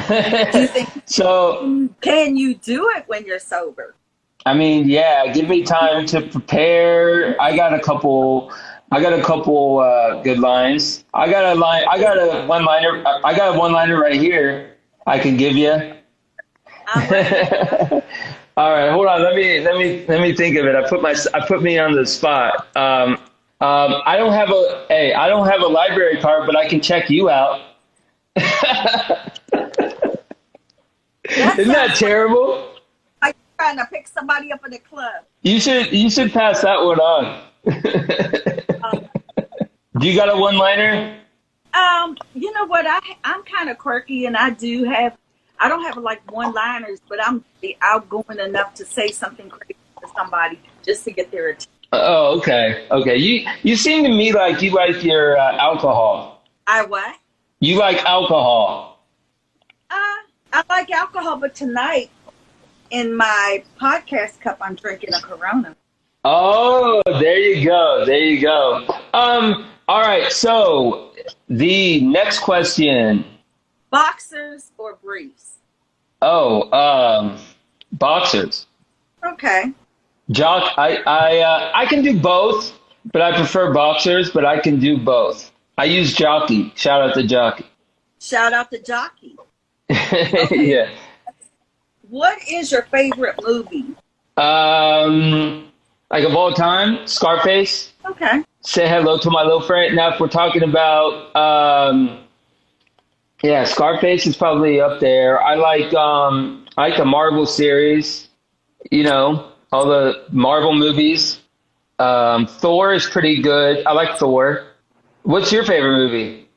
B: Do you think
E: So
B: can you do it when you're sober?
E: I mean, yeah, give me time to prepare. I got a couple good lines. I got a one-liner right here I can give you.
B: I'm ready.
E: All right, hold on. Let me think of it. I put me on the spot. I don't have a library card, but I can check you out. Isn't that terrible?
B: Like trying to pick somebody up in the club.
E: You should pass that one on. Do you got a one-liner?
B: You know what? I'm kind of quirky, and I don't have like one-liners, but I'm outgoing enough to say something crazy to somebody just to get their attention.
E: Oh, okay. You seem to me like you like your alcohol.
B: I what?
E: You like alcohol.
B: I like alcohol, but tonight in my podcast cup, I'm drinking a Corona.
E: Oh, there you go. All right. So the next question.
B: Boxers or briefs?
E: Oh, boxers.
B: Okay.
E: I can do both, but I prefer boxers, but I can do both. I use jockey. Shout out to jockey.
B: Shout out to Jockey. Okay.
E: Yeah.
B: What is your favorite movie?
E: Like of all time, Scarface.
B: Okay.
E: Say hello to my little friend. Now, if we're talking about, Scarface is probably up there. I like the Marvel series. You know, all the Marvel movies. Thor is pretty good. I like Thor. What's your favorite movie?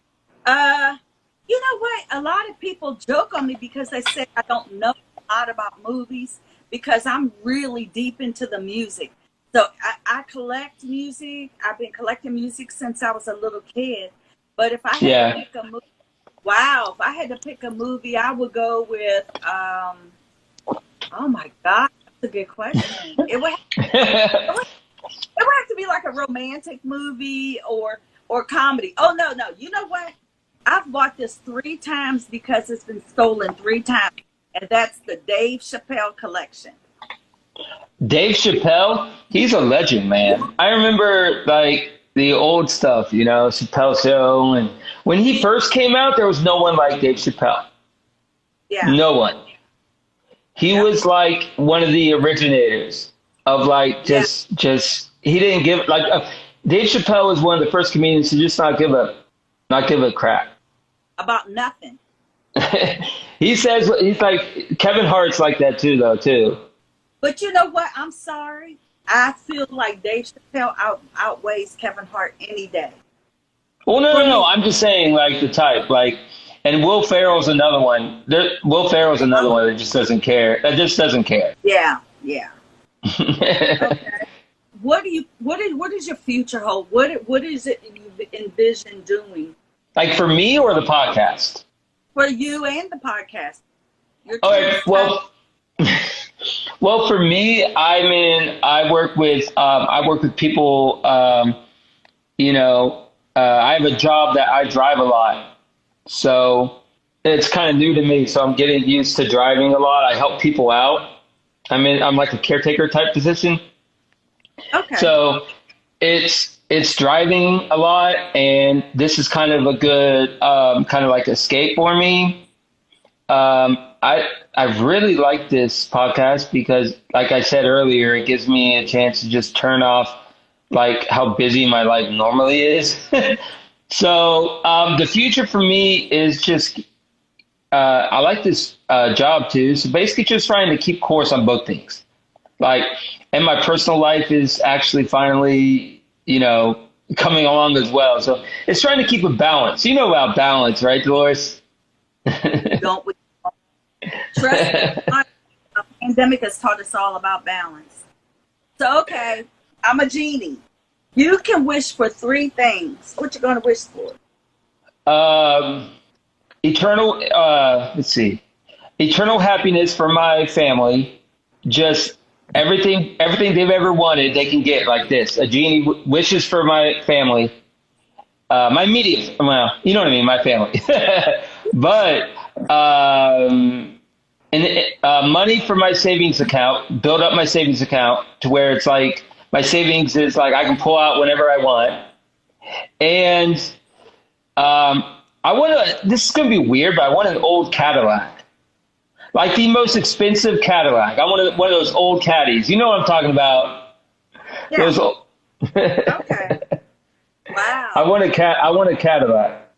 B: You know what? A lot of people joke on me because they say I don't know a lot about movies because I'm really deep into the music. So I collect music. I've been collecting music since I was a little kid. But if I had to pick a movie, if I had to pick a movie, I would go with, oh my God, that's a good question. It would have to be like a romantic movie or comedy. Oh, no. You know what? I've bought this 3 times because it's been stolen 3 times. And that's the Dave Chappelle collection.
E: Dave Chappelle, he's a legend, man. I remember like the old stuff, you know, Chappelle Show. And when he first came out, there was no one like Dave Chappelle.
B: Yeah.
E: No one. He was like one of the originators of like just he didn't give Dave Chappelle was one of the first comedians to just not give a crap
B: about nothing.
E: He says he's like Kevin Hart's like that too.
B: But you know what? I'm sorry. I feel like Dave Chappelle outweighs Kevin Hart any day.
E: Well, no. I'm just saying, like, the type, like, and Will Ferrell's another one. Will Ferrell's another one that just doesn't care. That just doesn't care.
B: Yeah. Okay. What does your future hold? What is it you envision doing?
E: Like for me or the podcast?
B: For you and the podcast.
E: Okay, well, for me, I work with people. I have a job that I drive a lot, so it's kind of new to me. So I'm getting used to driving a lot. I help people out. I'm like a caretaker type position.
B: Okay.
E: So it's driving a lot, and this is kind of a good kind of like escape for me. I really like this podcast because, like I said earlier, it gives me a chance to just turn off like how busy my life normally is. So the future for me is just I like this job too. So basically, just trying to keep course on both things. Like, and my personal life is actually finally, coming along as well. So it's trying to keep a balance. You know about balance, right, Dolores?
B: Don't we? Trust me, the pandemic has taught us all about balance. So, okay, I'm a genie. You can wish for 3 things. What you gonna wish for?
E: Eternal. Let's see. Eternal happiness for my family. Just everything they've ever wanted, they can get like this. A genie wishes for my family. My immediate, well, you know what I mean, my family. But money for my savings account, build up my savings account to where it's like my savings is like I can pull out whenever I want. And this is going to be weird, but I want an old Cadillac. Like the most expensive Cadillac. I want one of those old caddies. You know what I'm talking about?
B: Yeah.
E: Those old...
B: Okay. Wow.
E: I want a Cadillac.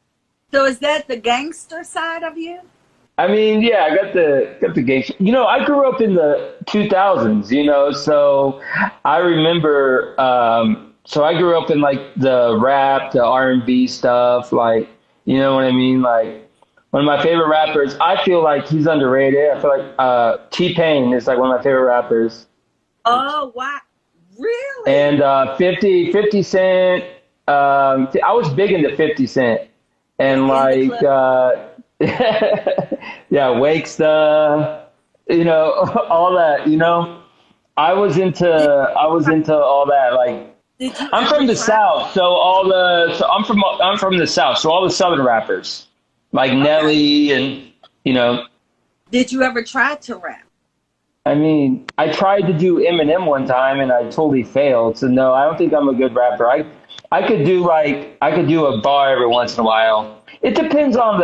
B: So is that the gangster side of you?
E: I mean, yeah, I got the gangster. I grew up in the 2000s. So I remember. So I grew up in like the rap, the R&B stuff. Like, you know what I mean? Like, one of my favorite rappers, I feel like he's underrated. I feel like T-Pain is like one of my favorite rappers.
B: Oh, wow. Really?
E: And 50 Cent. I was big into 50 Cent. And like, yeah, Wakesta, all that, I was into all that. Like, I'm from the South. So I'm from the South. So all the Southern rappers. Like Nelly and,
B: Did you ever try to rap?
E: I mean, I tried to do Eminem one time and I totally failed. So no, I don't think I'm a good rapper. I could do a bar every once in a while. It depends on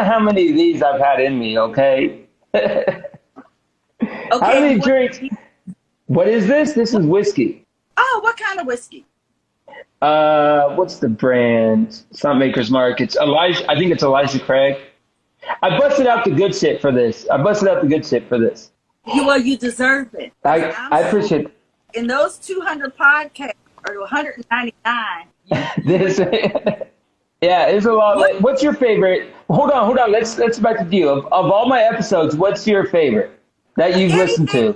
E: how many of these I've had in me. Okay.
B: Okay.
E: How many drinks? What is this? This is whiskey.
B: Oh, what kind of whiskey?
E: What's the brand? It's not Maker's Mark. It's Elijah. I think it's Elijah Craig. I busted out the good shit for this.
B: Well, you deserve it.
E: I appreciate it.
B: In those 200 podcasts, or 199.
E: Yeah, it's a lot. What's your favorite? Hold on. Let's back to you. Of all my episodes, what's your favorite that you've listened to?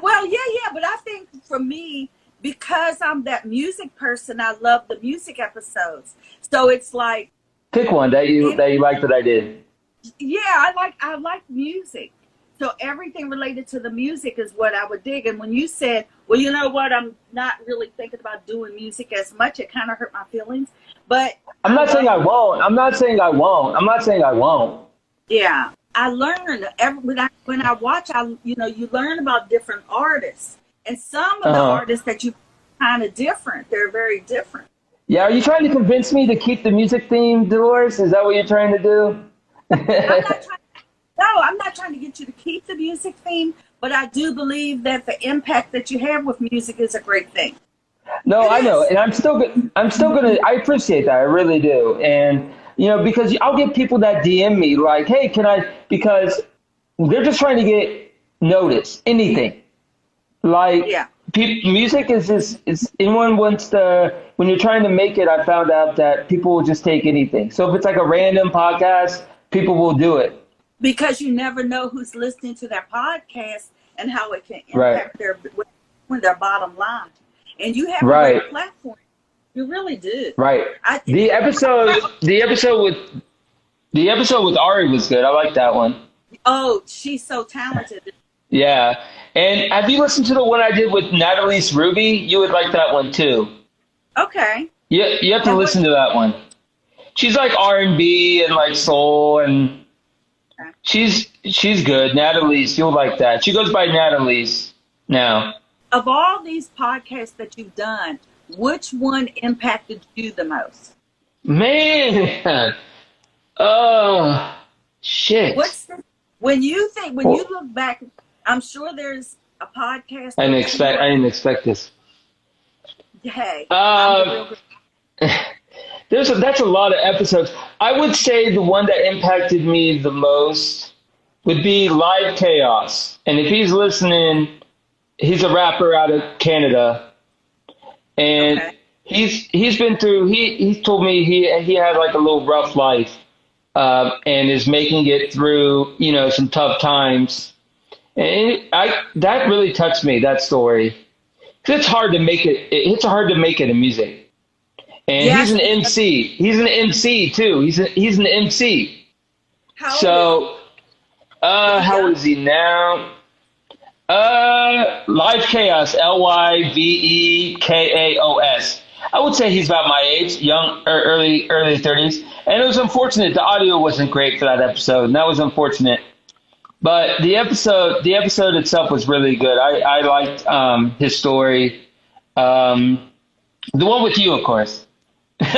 B: Well, yeah, but I think for me, because I'm that music person, I love the music episodes. So it's like,
E: pick one that you like that I did.
B: Yeah, I like music. So everything related to the music is what I would dig. And when you said, well, you know what, I'm not really thinking about doing music as much, it kind of hurt my feelings. But
E: I'm not saying I won't.
B: Yeah, I learned when I watch. You learn about different artists, and some of the artists that you kind of different. They're very different.
E: Yeah, are you trying to convince me to keep the music theme, Dolores? Is that what you're trying to do?
B: I'm not trying to get you to keep the music theme, but I do believe that the impact that you have with music is a great thing.
E: No, I know, and I'm still gonna. I appreciate that, I really do, and because I'll get people that DM me like, "Hey, can I?" Because they're just trying to get noticed, anything, Like,
B: Yeah.
E: music is anyone wants to, when you're trying to make it, I found out that people will just take anything. So if it's like a random podcast, people will do it.
B: Because you never know who's listening to that podcast and how it can
E: Right.
B: impact their bottom line. And you have a
E: Right.
B: great platform. You really do.
E: Right. The episode with Ari was good. I like that one.
B: Oh, she's so talented.
E: Yeah. And have you listened to the one I did with Natalie's Ruby? You would like that one too.
B: Okay.
E: You have to listen to that one. She's like R&B and like soul, and she's good. Natalie's, you'll like that. She goes by Natalie's now.
B: Of all these podcasts that you've done, which one impacted you the most?
E: Man. Oh, shit.
B: When you look back, I'm sure there's a podcast.
E: I didn't expect this.
B: Hey.
E: That's a lot of episodes. I would say the one that impacted me the most would be Live Chaos. And if he's listening, he's a rapper out of Canada. And he's been through, he's told me he had like a little rough life, and is making it through, some tough times. And that really touched me, that story. 'Cause it's hard to make it in music. And he's an MC. He's an MC too. He's an MC. How old is he now? Live Chaos, Lyvekeaos. I would say he's about my age, young or early 30s. And it was unfortunate the audio wasn't great for that episode, and that was unfortunate. But the episode itself was really good. I liked his story. The one with you, of course. Is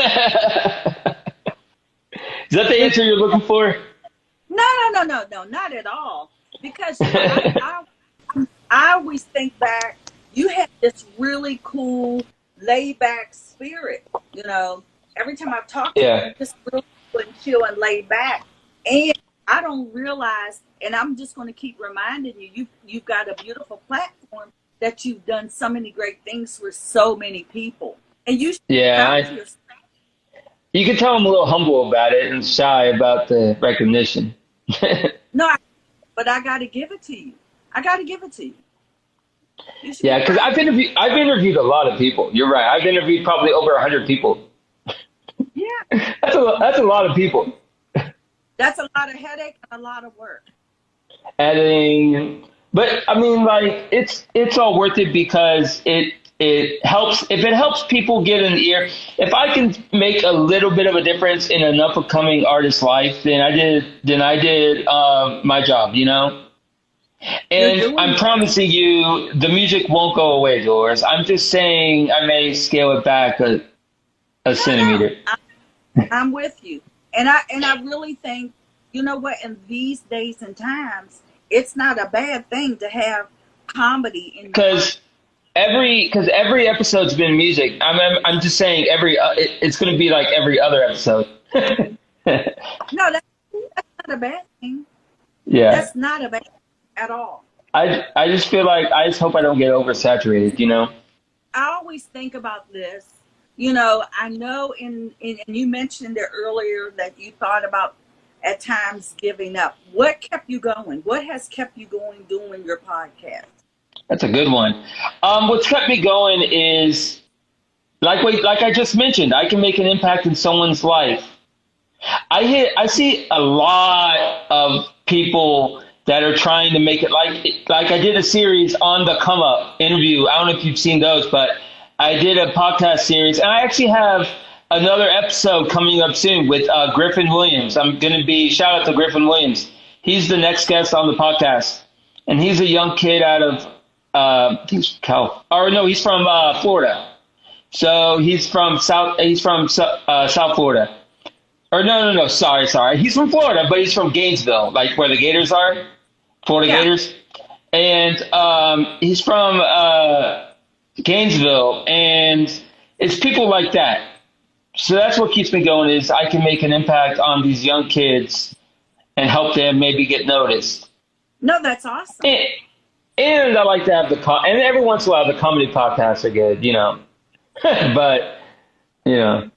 E: that the answer you're looking for?
B: No, not at all. Because I always think back, you had this really cool, laid back spirit. Every time I've talked to you, just really cool and chill and laid back. And I don't realize, and I'm just going to keep reminding you've got a beautiful platform that you've done so many great things for so many people. And you should
E: you can tell I'm a little humble about it and shy about the recognition.
B: No, but I got to give it to you.
E: Yeah, because I've interviewed a lot of people. You're right. I've interviewed probably over 100 people.
B: Yeah.
E: That's a lot of people.
B: That's a lot of headache and a lot of work.
E: Editing. But I mean, like, it's all worth it because it helps. If it helps people get an ear, if I can make a little bit of a difference in an up and coming artist's life, then I did my job, And I'm promising you, the music won't go away, Doris. I'm just saying I may scale it back a centimeter.
B: I'm with you, and I really think, in these days and times, it's not a bad thing to have comedy in.
E: Because every episode's been music. I'm just saying it's going to be like every other episode.
B: No, that's not a bad thing.
E: Yeah,
B: that's not a bad thing at all.
E: I just feel like I just hope I don't get oversaturated.
B: I always think about this. I know, and you mentioned it earlier that you thought about at times giving up. What kept you going? What has kept you going doing your podcast?
E: That's a good one. What's kept me going is, like I just mentioned, I can make an impact in someone's life. I see a lot of people that are trying to make it, like I did a series on the Come Up interview. I don't know if you've seen those, but I did a podcast series, and I actually have another episode coming up soon with Griffin Williams. I'm going to be, shout out to Griffin Williams. He's the next guest on the podcast, and he's a young kid out of I think he's he's from Florida. So he's from South Florida. Or no, sorry. He's from Florida, but he's from Gainesville, like where the Gators are, Florida Gators. And he's from Gainesville, and it's people like that. So that's what keeps me going, is I can make an impact on these young kids and help them maybe get noticed.
B: No, that's awesome.
E: And I like to have and every once in a while the comedy podcasts are good, you know. But you know,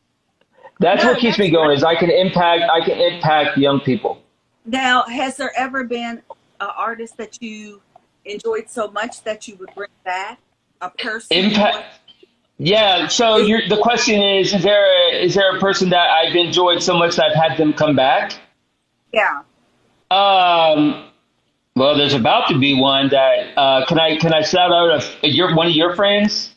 E: that's
B: No,
E: what keeps
B: that's
E: me going
B: great.
E: is I can impact young people.
B: Now, has there ever been an artist that you enjoyed so much that you would bring back? A person?
E: Impact. Yeah. So
B: Is,
E: the question is there a person that I've enjoyed so much that I've had them come back?
B: yeah.
E: Um. Well, there's about to be one that can I shout out one of your friends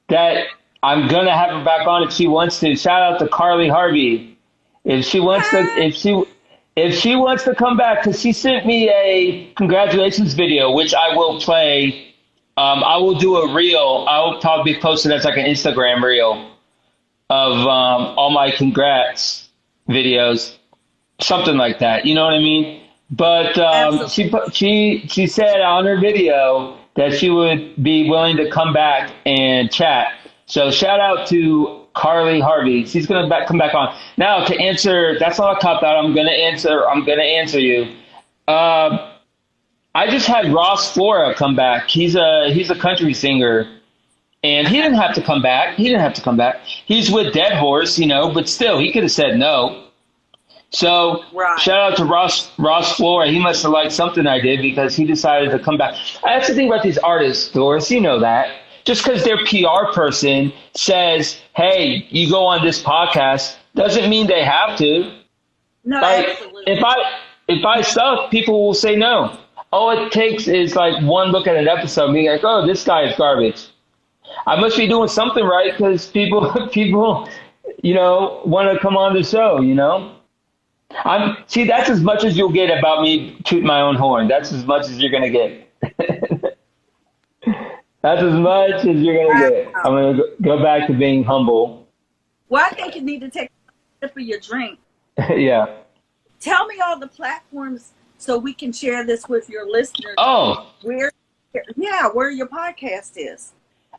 E: that I'm gonna have her back on if she wants to. Shout out to Carly Harvey if she wants to
B: What?
E: if she wants to come back because she sent me a congratulations video which I will play. I will do a reel. I'll probably post it as like an Instagram reel of all my congrats videos, something like that. You know what I mean? But
B: Absolutely.
E: she said on her video that she would be willing to come back and chat. So shout out to Carly Harvey. She's gonna come back on now to answer. That's not a cop out. I'm gonna answer. You. Uh, I just had Ross Flora come back. He's a country singer, and he didn't have to come back. He's with Dead Horse, you know, but still, he could have said no. So
B: Right.
E: shout out to Ross Flora. He must have liked something I did because he decided to come back. That's the thing about these artists, Doris. You know that just because their PR person says, "Hey, you go on this podcast," doesn't mean they have to.
B: No,
E: Like
B: absolutely.
E: if I suck, people will say no. All it takes is like one look at an episode and be like, "Oh, this guy is garbage." I must be doing something right because people, you know, want to come on the show. You know. That's as much as you'll get about me tooting my own horn. That's as much as you're gonna get. That's as much as you're gonna get. I'm
B: Wow.
E: gonna go back to being humble.
B: Well, I think you need to take a sip of your drink.
E: Yeah.
B: Tell me all the platforms so we can share this with your listeners.
E: Oh,
B: Where your podcast is.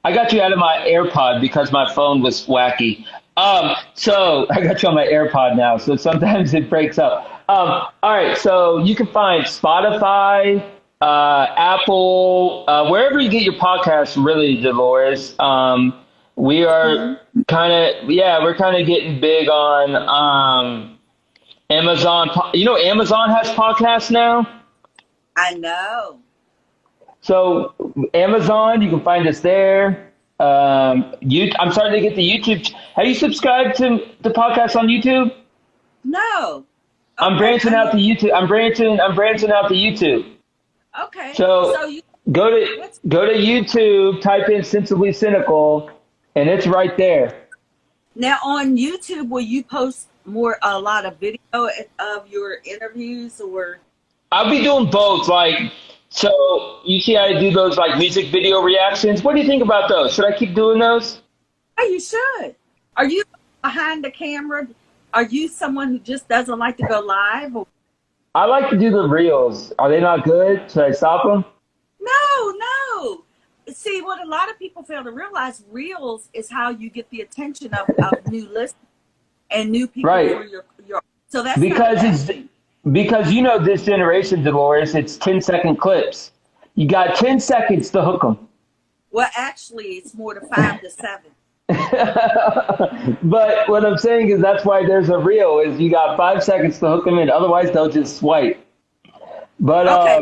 E: I got you out of my AirPod because my phone was wacky. So I got you on my AirPod now. So sometimes it breaks up. All right. So you can find Spotify, Apple, wherever you get your podcasts, really, Dolores. We are we're kind of getting big on, Amazon. You know, Amazon has podcasts now.
B: I know.
E: So Amazon, you can find us there. I'm starting to get the YouTube. Have you subscribed to the podcast on YouTube?
B: No.
E: I'm
B: Okay.
E: branching out to YouTube. I'm branching out to YouTube.
B: Okay.
E: So
B: So you
E: go to YouTube, type in Sensibly Cynical, and it's right there.
B: now on YouTube, will you post a lot of video of your interviews or?
E: I'll be doing both. So you see how I do those like music video reactions? What do you think about those? Should I keep doing those?
B: Oh, you should. Are you behind the camera? Are you someone who just doesn't like to go live? Or?
E: I like to do the reels. Are they not good? Should I stop them?
B: No. See, what a lot of people fail to realize, reels is how you get the attention of new listeners and new people
E: Right.
B: for your. So that's
E: Because
B: not
E: it's because you know this generation, Dolores, it's 10-second clips. You got 10 seconds to hook them.
B: well, actually, it's more to 5 to 7.
E: But what I'm saying is that's why there's a reel is you got 5 seconds to hook them in. Otherwise, they'll just swipe. But
B: Okay,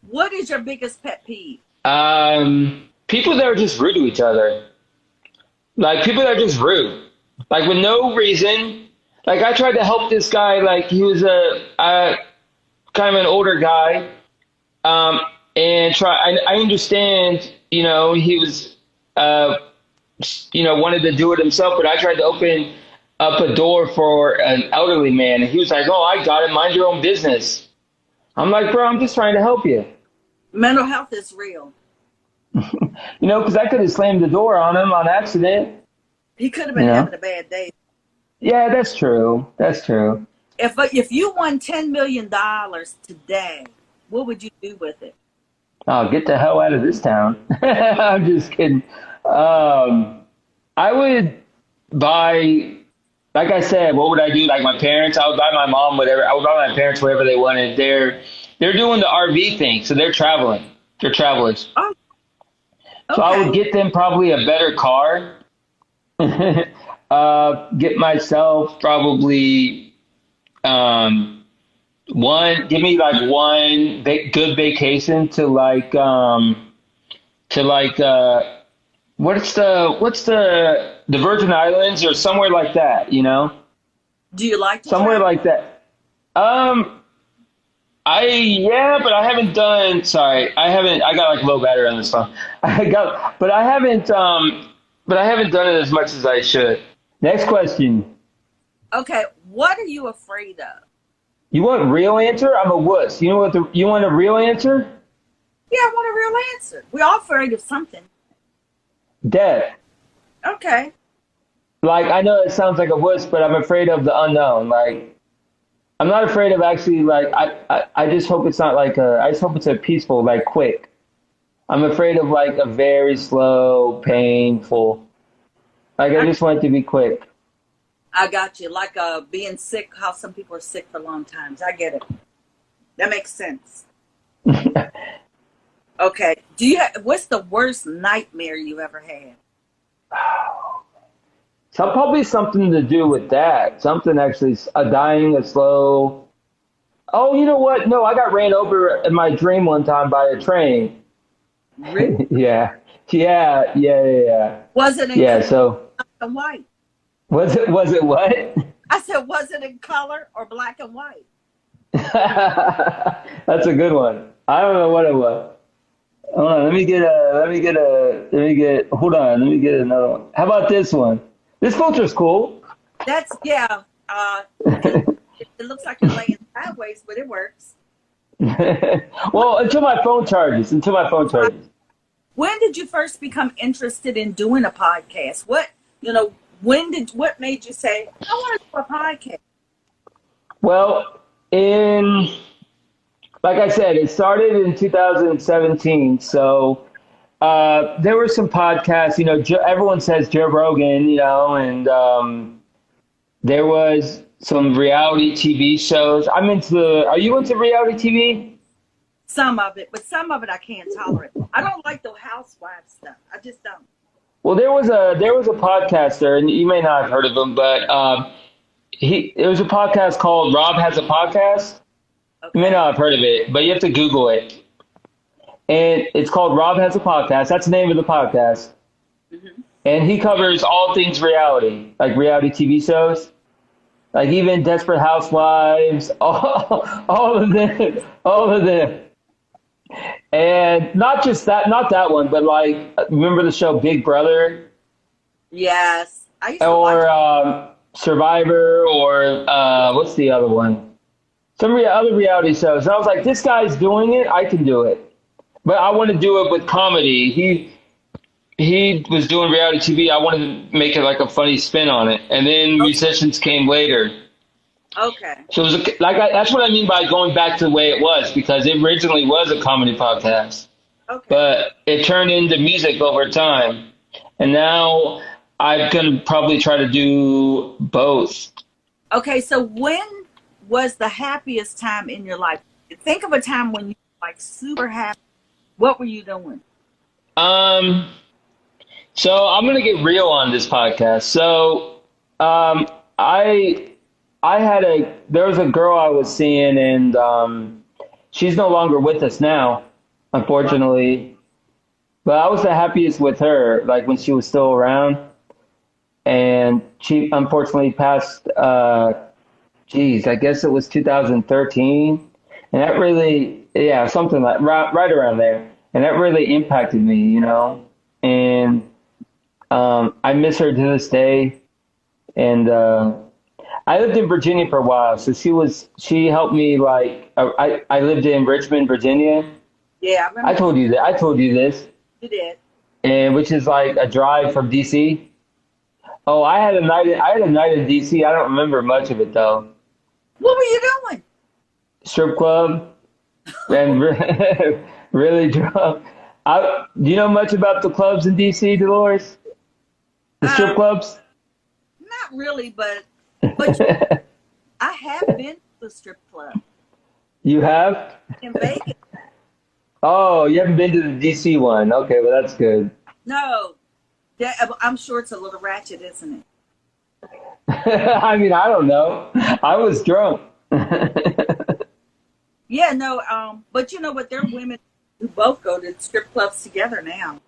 B: what is your biggest pet peeve?
E: people that are just rude to each other. Like people that are just rude, like with no reason. Like I tried to help this guy. Like he was a kind of an older guy. And I understand, you know, he was, wanted to do it himself, but I tried to open up a door for an elderly man. And he was like, "Oh, I got it. Mind your own business." I'm like, "Bro, I'm just trying to help you."
B: Mental health is real.
E: You know, because I could have slammed the door on him on accident.
B: He could have been
E: Yeah.
B: having a bad day.
E: Yeah, that's true. That's true.
B: If you won $10 million today, what would you do with it?
E: Oh, get the hell out of this town. I'm just kidding. I would buy, like I said, what would I do? Like my parents, I would buy my mom whatever. I would buy my parents whatever they wanted. They're doing the RV thing, so they're traveling. They're travelers.
B: Oh,
E: So I would
B: okay.
E: get them probably a better car. Get myself probably give me like one good vacation to what's the Virgin Islands or somewhere like that,
B: Do you like to
E: somewhere
B: travel?
E: like that. Um, but I haven't done. Sorry, I haven't. I got like low battery on this phone. But I haven't done it as much as I should. Next question.
B: Okay. What are you afraid of?
E: You want real answer? I'm a wuss. You want a real answer?
B: Yeah, I want a real answer. We're all afraid of something.
E: Death.
B: Okay.
E: Like I know it sounds like a wuss, but I'm afraid of the unknown. Like I'm not afraid of actually like I just hope it's not like I just hope it's a peaceful, like quick. I'm afraid of like a very slow, painful. Like I
B: I,
E: just want it to be quick.
B: I got you. Like being sick, how some people are sick for long times. I get it. That makes sense. Okay. What's the worst nightmare you ever had?
E: So probably something to do with that. Something actually dying a slow. Oh, you know what? No, I got ran over in my dream one time by a train.
B: Really?
E: Yeah. Yeah.
B: Was it in
E: Yeah,
B: color
E: so
B: or black and white?
E: was it what?
B: I said, was it in color or black and white?
E: That's a good one. I don't know what it was. Hold on, hold on, let me get another one. How about this one? This filter's cool.
B: That's, yeah. It looks like you're laying sideways, but it works.
E: Well, until my phone charges.
B: When did you first become interested in doing a podcast? What made you say, I want to do a podcast?
E: Well, like I said, it started in 2017. So there were some podcasts, everyone says Joe Rogan, and there was some reality TV shows. Are you into reality TV?
B: Some of it, but some of it I can't tolerate. I don't like the housewives stuff. I just don't.
E: Well, there was a podcaster, and you may not have heard of him, but it was a podcast called Rob Has a Podcast. You may
B: Okay.
E: not have heard of it, but you have to Google it. And it's called Rob Has a Podcast. That's the name of the podcast.
B: Hmm.
E: And he covers all things reality, like reality TV shows, like even Desperate Housewives, all of them. And not just that, not that one, but like, remember the show Big Brother
B: Yes. I used to watch.
E: or Survivor or what's the other one? Some other reality shows. And I was like, this guy's doing it, I can do it. But I want to do it with comedy. He was doing reality TV. I wanted to make it like a funny spin on it. And then
B: Okay.
E: musicians came later.
B: Okay.
E: So it was that's what I mean by going back to the way it was, because it originally was a comedy podcast,
B: Okay.
E: but it turned into music over time. And now I'm going to probably try to do both.
B: Okay. So when was the happiest time in your life? Think of a time when you were like super happy. What were you doing?
E: So I'm going to get real on this podcast. So there was a girl I was seeing, and she's no longer with us now, unfortunately. But I was the happiest with her, like when she was still around. And she unfortunately passed, I guess it was 2013. And that really, yeah, something like right around there. And that really impacted me, And I miss her to this day. And I lived in Virginia for a while, so she helped me. Like I lived in Richmond, Virginia.
B: Yeah, I remember
E: I told you this,
B: you did.
E: and which is like a drive from DC. Oh, I had a night in DC. I don't remember much of it though.
B: What were you doing?
E: Strip club and really drunk. Do you know much about the clubs in DC, Dolores? The strip
B: Um,
E: clubs?
B: Not really, but I have been to a strip club
E: You have?
B: in Vegas.
E: Oh, you haven't been to the DC one. Okay, well that's good.
B: No, I'm sure it's a little ratchet, isn't it?
E: I mean, I don't know. I was drunk.
B: Yeah, no, but you know what? There are women who both go to strip clubs together now.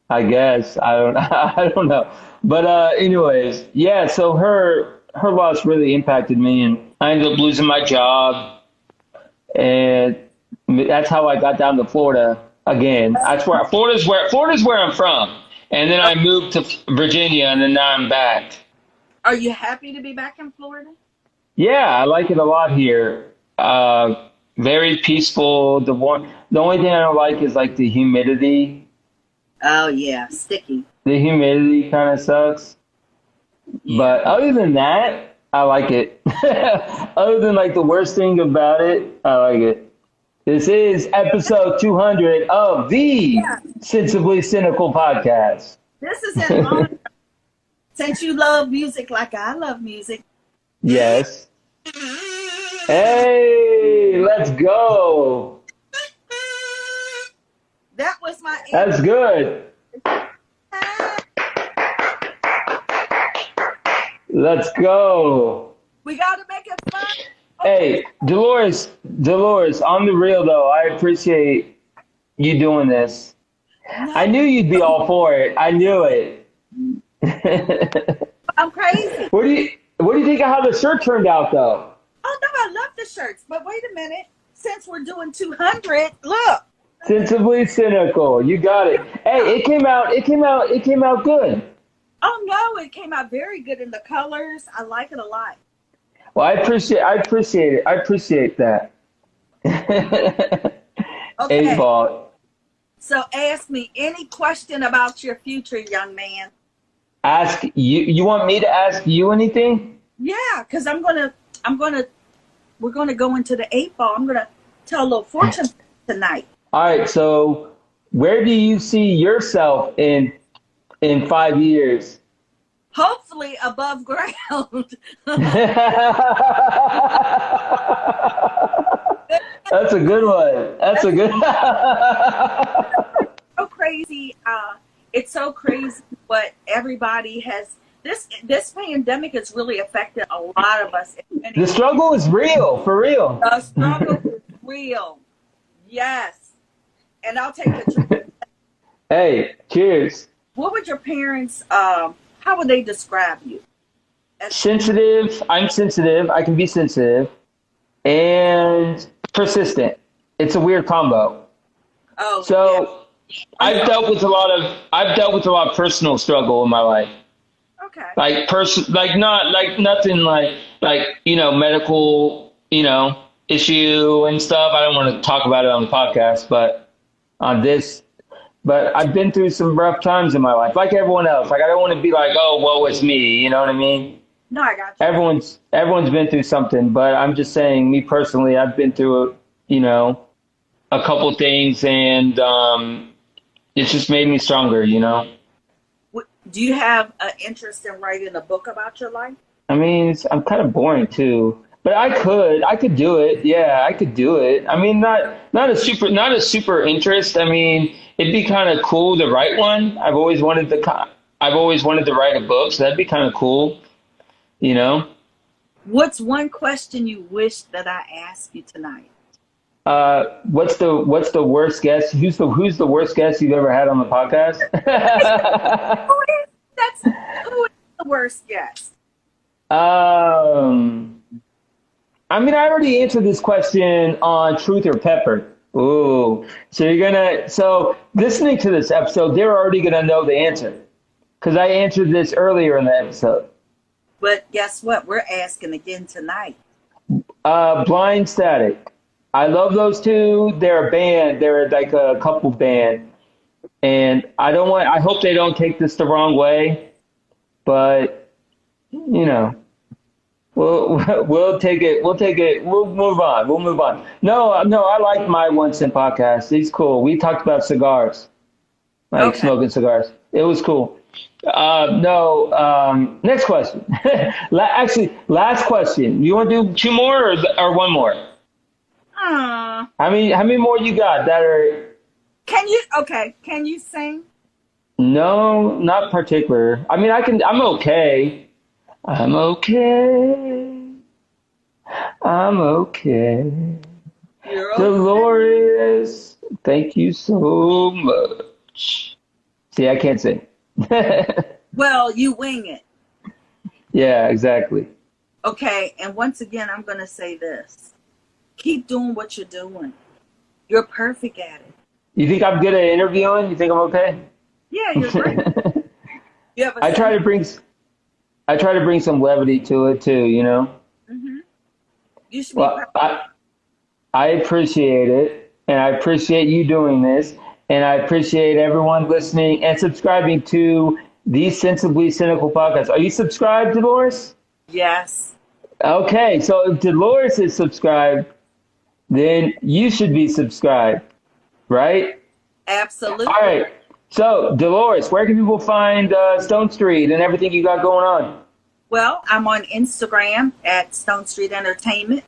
E: I guess I don't. I don't know. But anyways, yeah. So her loss really impacted me, and I ended up losing my job, and that's how I got down to Florida again. That's where Florida's where I'm from, and then I moved to Virginia, and then now I'm back.
B: Are you happy to be back in Florida?
E: Yeah, I like it a lot here. Very peaceful. The only thing I don't like is like the humidity.
B: Oh yeah, sticky.
E: The humidity kind of sucks.
B: Yeah.
E: But other than that, I like it. Other than like the worst thing about it, I like it. This is episode 200 of the Sensibly Cynical podcast.
B: This is an honor. Since you love music like I love music.
E: Yes. Hey, let's go.
B: That was my
E: That's good. Let's go.
B: We gotta make it fun.
E: Hey, Dolores, on the real though, I appreciate you doing this.
B: No,
E: I knew you'd be all for it. I knew it.
B: I'm crazy.
E: What do you think of how the shirt turned out though?
B: Oh no, I love the shirts. But wait a minute. Since we're doing 200, look.
E: Sensibly Cynical. You got it. Hey, it came out good.
B: Oh no, it came out very good in the colors. I like it a lot.
E: Well, I appreciate it. I appreciate that.
B: Okay.
E: 8-ball.
B: So ask me any question about your future, young man.
E: Ask you. You want me to ask you anything?
B: Yeah, because we're gonna go into the 8-ball. I'm gonna tell a little fortune tonight.
E: All right. So, where do you see yourself in 5 years?
B: Hopefully above ground.
E: That's a good one. That's a good.
B: So crazy. It's so crazy what everybody has. This pandemic has really affected a lot of us.
E: The struggle is real, for real.
B: The struggle is real. Yes. And I'll take the truth.
E: Hey, cheers.
B: What would your parents, how would they describe you?
E: Sensitive. I'm sensitive. I can be sensitive. And persistent. It's a weird combo.
B: Oh,
E: So I've dealt with a lot of personal struggle in my life.
B: yeah. Okay.
E: Like nothing like medical, issue and stuff. I don't want to talk about it on the podcast, but I've been through some rough times in my life, like everyone else. Like I don't want to be like, oh, woe is me. You know what I mean?
B: No, I got you.
E: Everyone's been through something, but I'm just saying, me personally, I've been through, a couple things, and it's just made me stronger.
B: Do you have an interest in writing a book about your life?
E: I mean, I'm kind of boring too, but I could do it. Yeah, I could do it. I mean, not a super interest. I mean, it'd be kind of cool to write one. I've always wanted to write a book, so that'd be kind of cool.
B: What's one question you wish that I asked you tonight?
E: What's the worst guest? Who's the worst guest you've ever had on the podcast?
B: Who is the worst guest?
E: I mean, I already answered this question on Truth or Pepper. Ooh, so listening to this episode, they're already gonna know the answer because I answered this earlier in the episode.
B: But guess what? We're asking again tonight.
E: Blind Static. I love those two. They're a band. They're like a couple band. And I hope they don't take this the wrong way, but we'll take it. We'll move on. No, I like my 1 Cent podcast. He's cool. We talked about cigars, smoking cigars. It was cool. Next question. Actually, last question. You want to do 2 more or 1 more?
B: Aw.
E: How many more you got that are?
B: Can you sing?
E: No, not particular. I mean, I'm okay. I'm okay. I'm okay.
B: You're okay.
E: Dolores, thank you so much. See, I can't sing.
B: Well, you wing it.
E: Yeah, exactly.
B: Okay, and once again, I'm going to say this. Keep doing what you're doing. You're perfect at it.
E: You think I'm good at interviewing? You think I'm okay?
B: Yeah, you're great. You have a
E: I try to bring some levity to it too, you know?
B: Mhm. You should be
E: Well, I appreciate it, and I appreciate you doing this, and I appreciate everyone listening and subscribing to the Sensibly Cynical podcast. Are you subscribed, Dolores?
B: Yes.
E: Okay, so if Dolores is subscribed, then you should be subscribed, right?
B: Absolutely.
E: All right. So, Dolores, where can people find Stone Street and everything you got going on?
B: Well, I'm on Instagram at Stone Street Entertainment.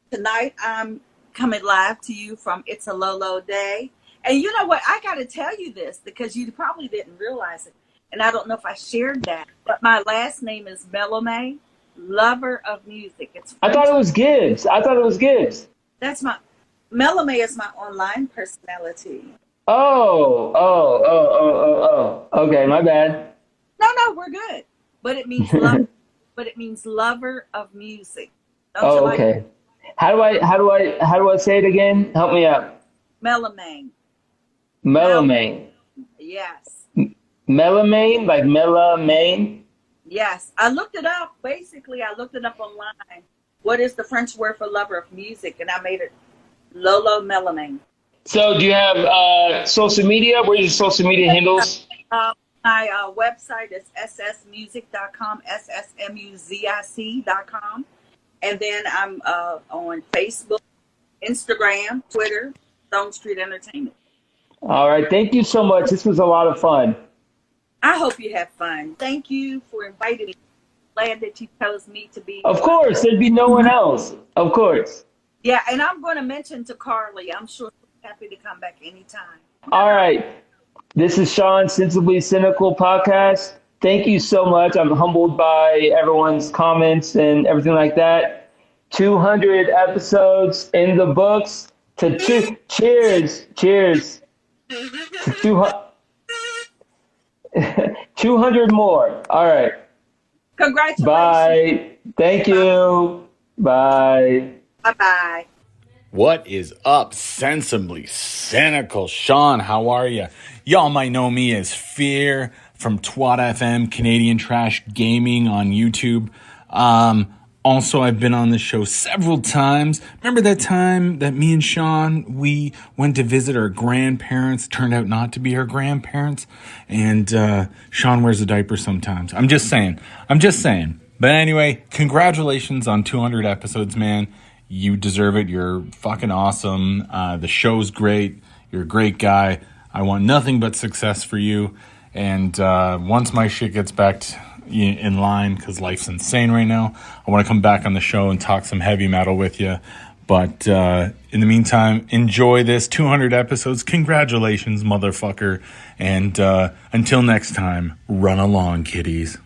B: Tonight, I'm coming live to you from It's a LoLo Day. And you know what? I got to tell you this because you probably didn't realize it. And I don't know if I shared that. But my last name is Melomane, lover of music.
E: I thought it was Gibbs.
B: That's my Melomane is my online personality.
E: Oh. Okay, my bad.
B: No, we're good. But it means lover of music. Don't you like
E: Okay. How do I say it again? Help me out.
B: Melomane?
E: Melomane.
B: Yes.
E: Melomane, like Melomane.
B: Yes. I looked it up. Basically, I looked it up online. What is the French word for lover of music? And I made it LoLo Melomane.
E: So do you have social media? Where's your social media handles?
B: My website is ssmusic.com, ssmuzic.com. And then I'm on Facebook, Instagram, Twitter, Stone Street Entertainment.
E: All right. Thank you so much. This was a lot of fun.
B: I hope you have fun. Thank you for inviting me. Glad that you chose me to be.
E: Of course. There'd be no one else. Of course.
B: Yeah, and I'm going to mention to Carly. I'm sure she's happy to come back anytime.
E: All right. This is Sean, Sensibly Cynical podcast. Thank you so much. I'm humbled by everyone's comments and everything like that. 200 episodes in the books. Cheers. To 200 more. All right.
B: Congratulations.
E: Bye. Thank you. Bye.
B: Bye-bye.
F: What is up, Sensibly Cynical? Sean, how are you? Y'all might know me as Fear from Twat FM, Canadian Trash Gaming on YouTube. Also, I've been on the show several times. Remember that time that me and Sean, we went to visit our grandparents, turned out not to be our grandparents, and Sean wears a diaper sometimes. I'm just saying. But anyway, congratulations on 200 episodes, man. You deserve it. You're fucking awesome. The show's great. You're a great guy. I want nothing but success for you. And once my shit gets back in line, because life's insane right now, I want to come back on the show and talk some heavy metal with you. But in the meantime, enjoy this 200 episodes. Congratulations, motherfucker. And until next time, run along, kiddies.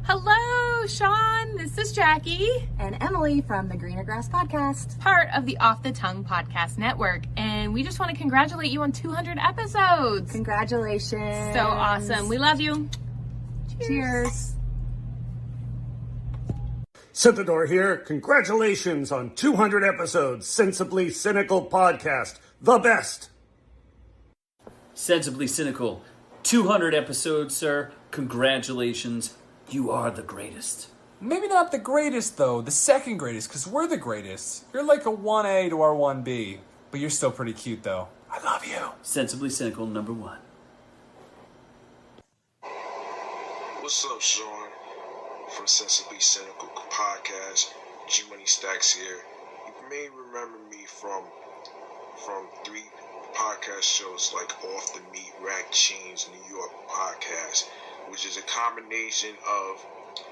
G: Hello, Sean. This is Jackie.
H: And Emily from the Greener Grass Podcast.
G: Part of the Off the Tongue Podcast Network. And we just want to congratulate you on 200 episodes.
H: Congratulations.
G: So awesome. We love you.
H: Cheers.
I: Synthodor here. Congratulations on 200 episodes. Sensibly Cynical Podcast. The best.
J: Sensibly Cynical. 200 episodes, sir. Congratulations. You are the greatest.
K: Maybe not the greatest, though. The second greatest, because we're the greatest. You're like a 1A to our 1B. But you're still pretty cute, though. I love you.
J: Sensibly Cynical #1.
L: What's up, Sean? From Sensibly Cynical Podcast. G Money Stacks here. You may remember me from 3 podcast shows like Off the Meat Rack Chains New York podcast, which is a combination of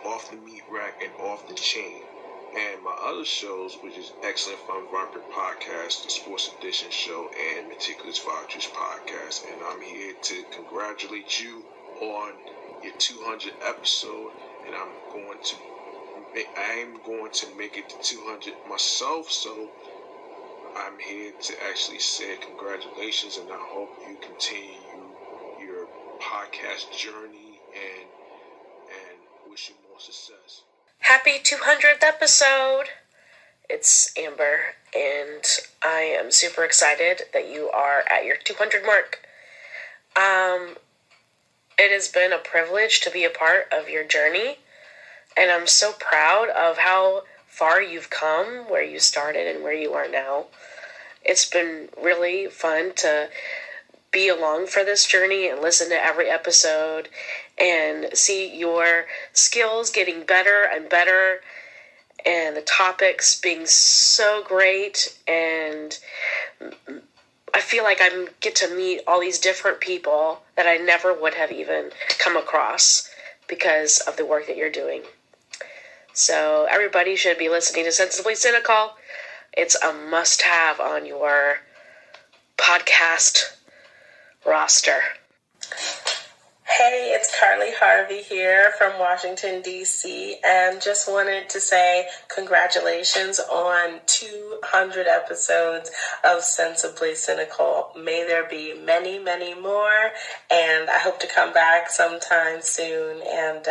L: Off the Meat Rack and Off the Chain. And my other shows, which is Excellent Fun Vibrant Podcast, the Sports Edition Show, and Meticulous Vibe Juice Podcast. And I'm here to congratulate you on your 200th episode. And I am going to make it to 200 myself. So I'm here to actually say congratulations, and I hope you continue your podcast journey and wish you more success.
M: Happy 200th episode! It's Amber, and I am super excited that you are at your 200 mark. It has been a privilege to be a part of your journey, and I'm so proud of how far you've come, where you started and where you are now. It's been really fun to be along for this journey and listen to every episode and see your skills getting better and better and the topics being so great. And I feel like I get to meet all these different people that I never would have even come across because of the work that you're doing. So everybody should be listening to Sensibly Cynical. It's a must-have on your podcast roster.
N: Hey, it's Carly Harvey here from Washington, D.C., and just wanted to say congratulations on 200 episodes of Sensibly Cynical. May there be many, many more, and I hope to come back sometime soon and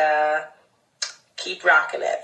N: keep rocking it.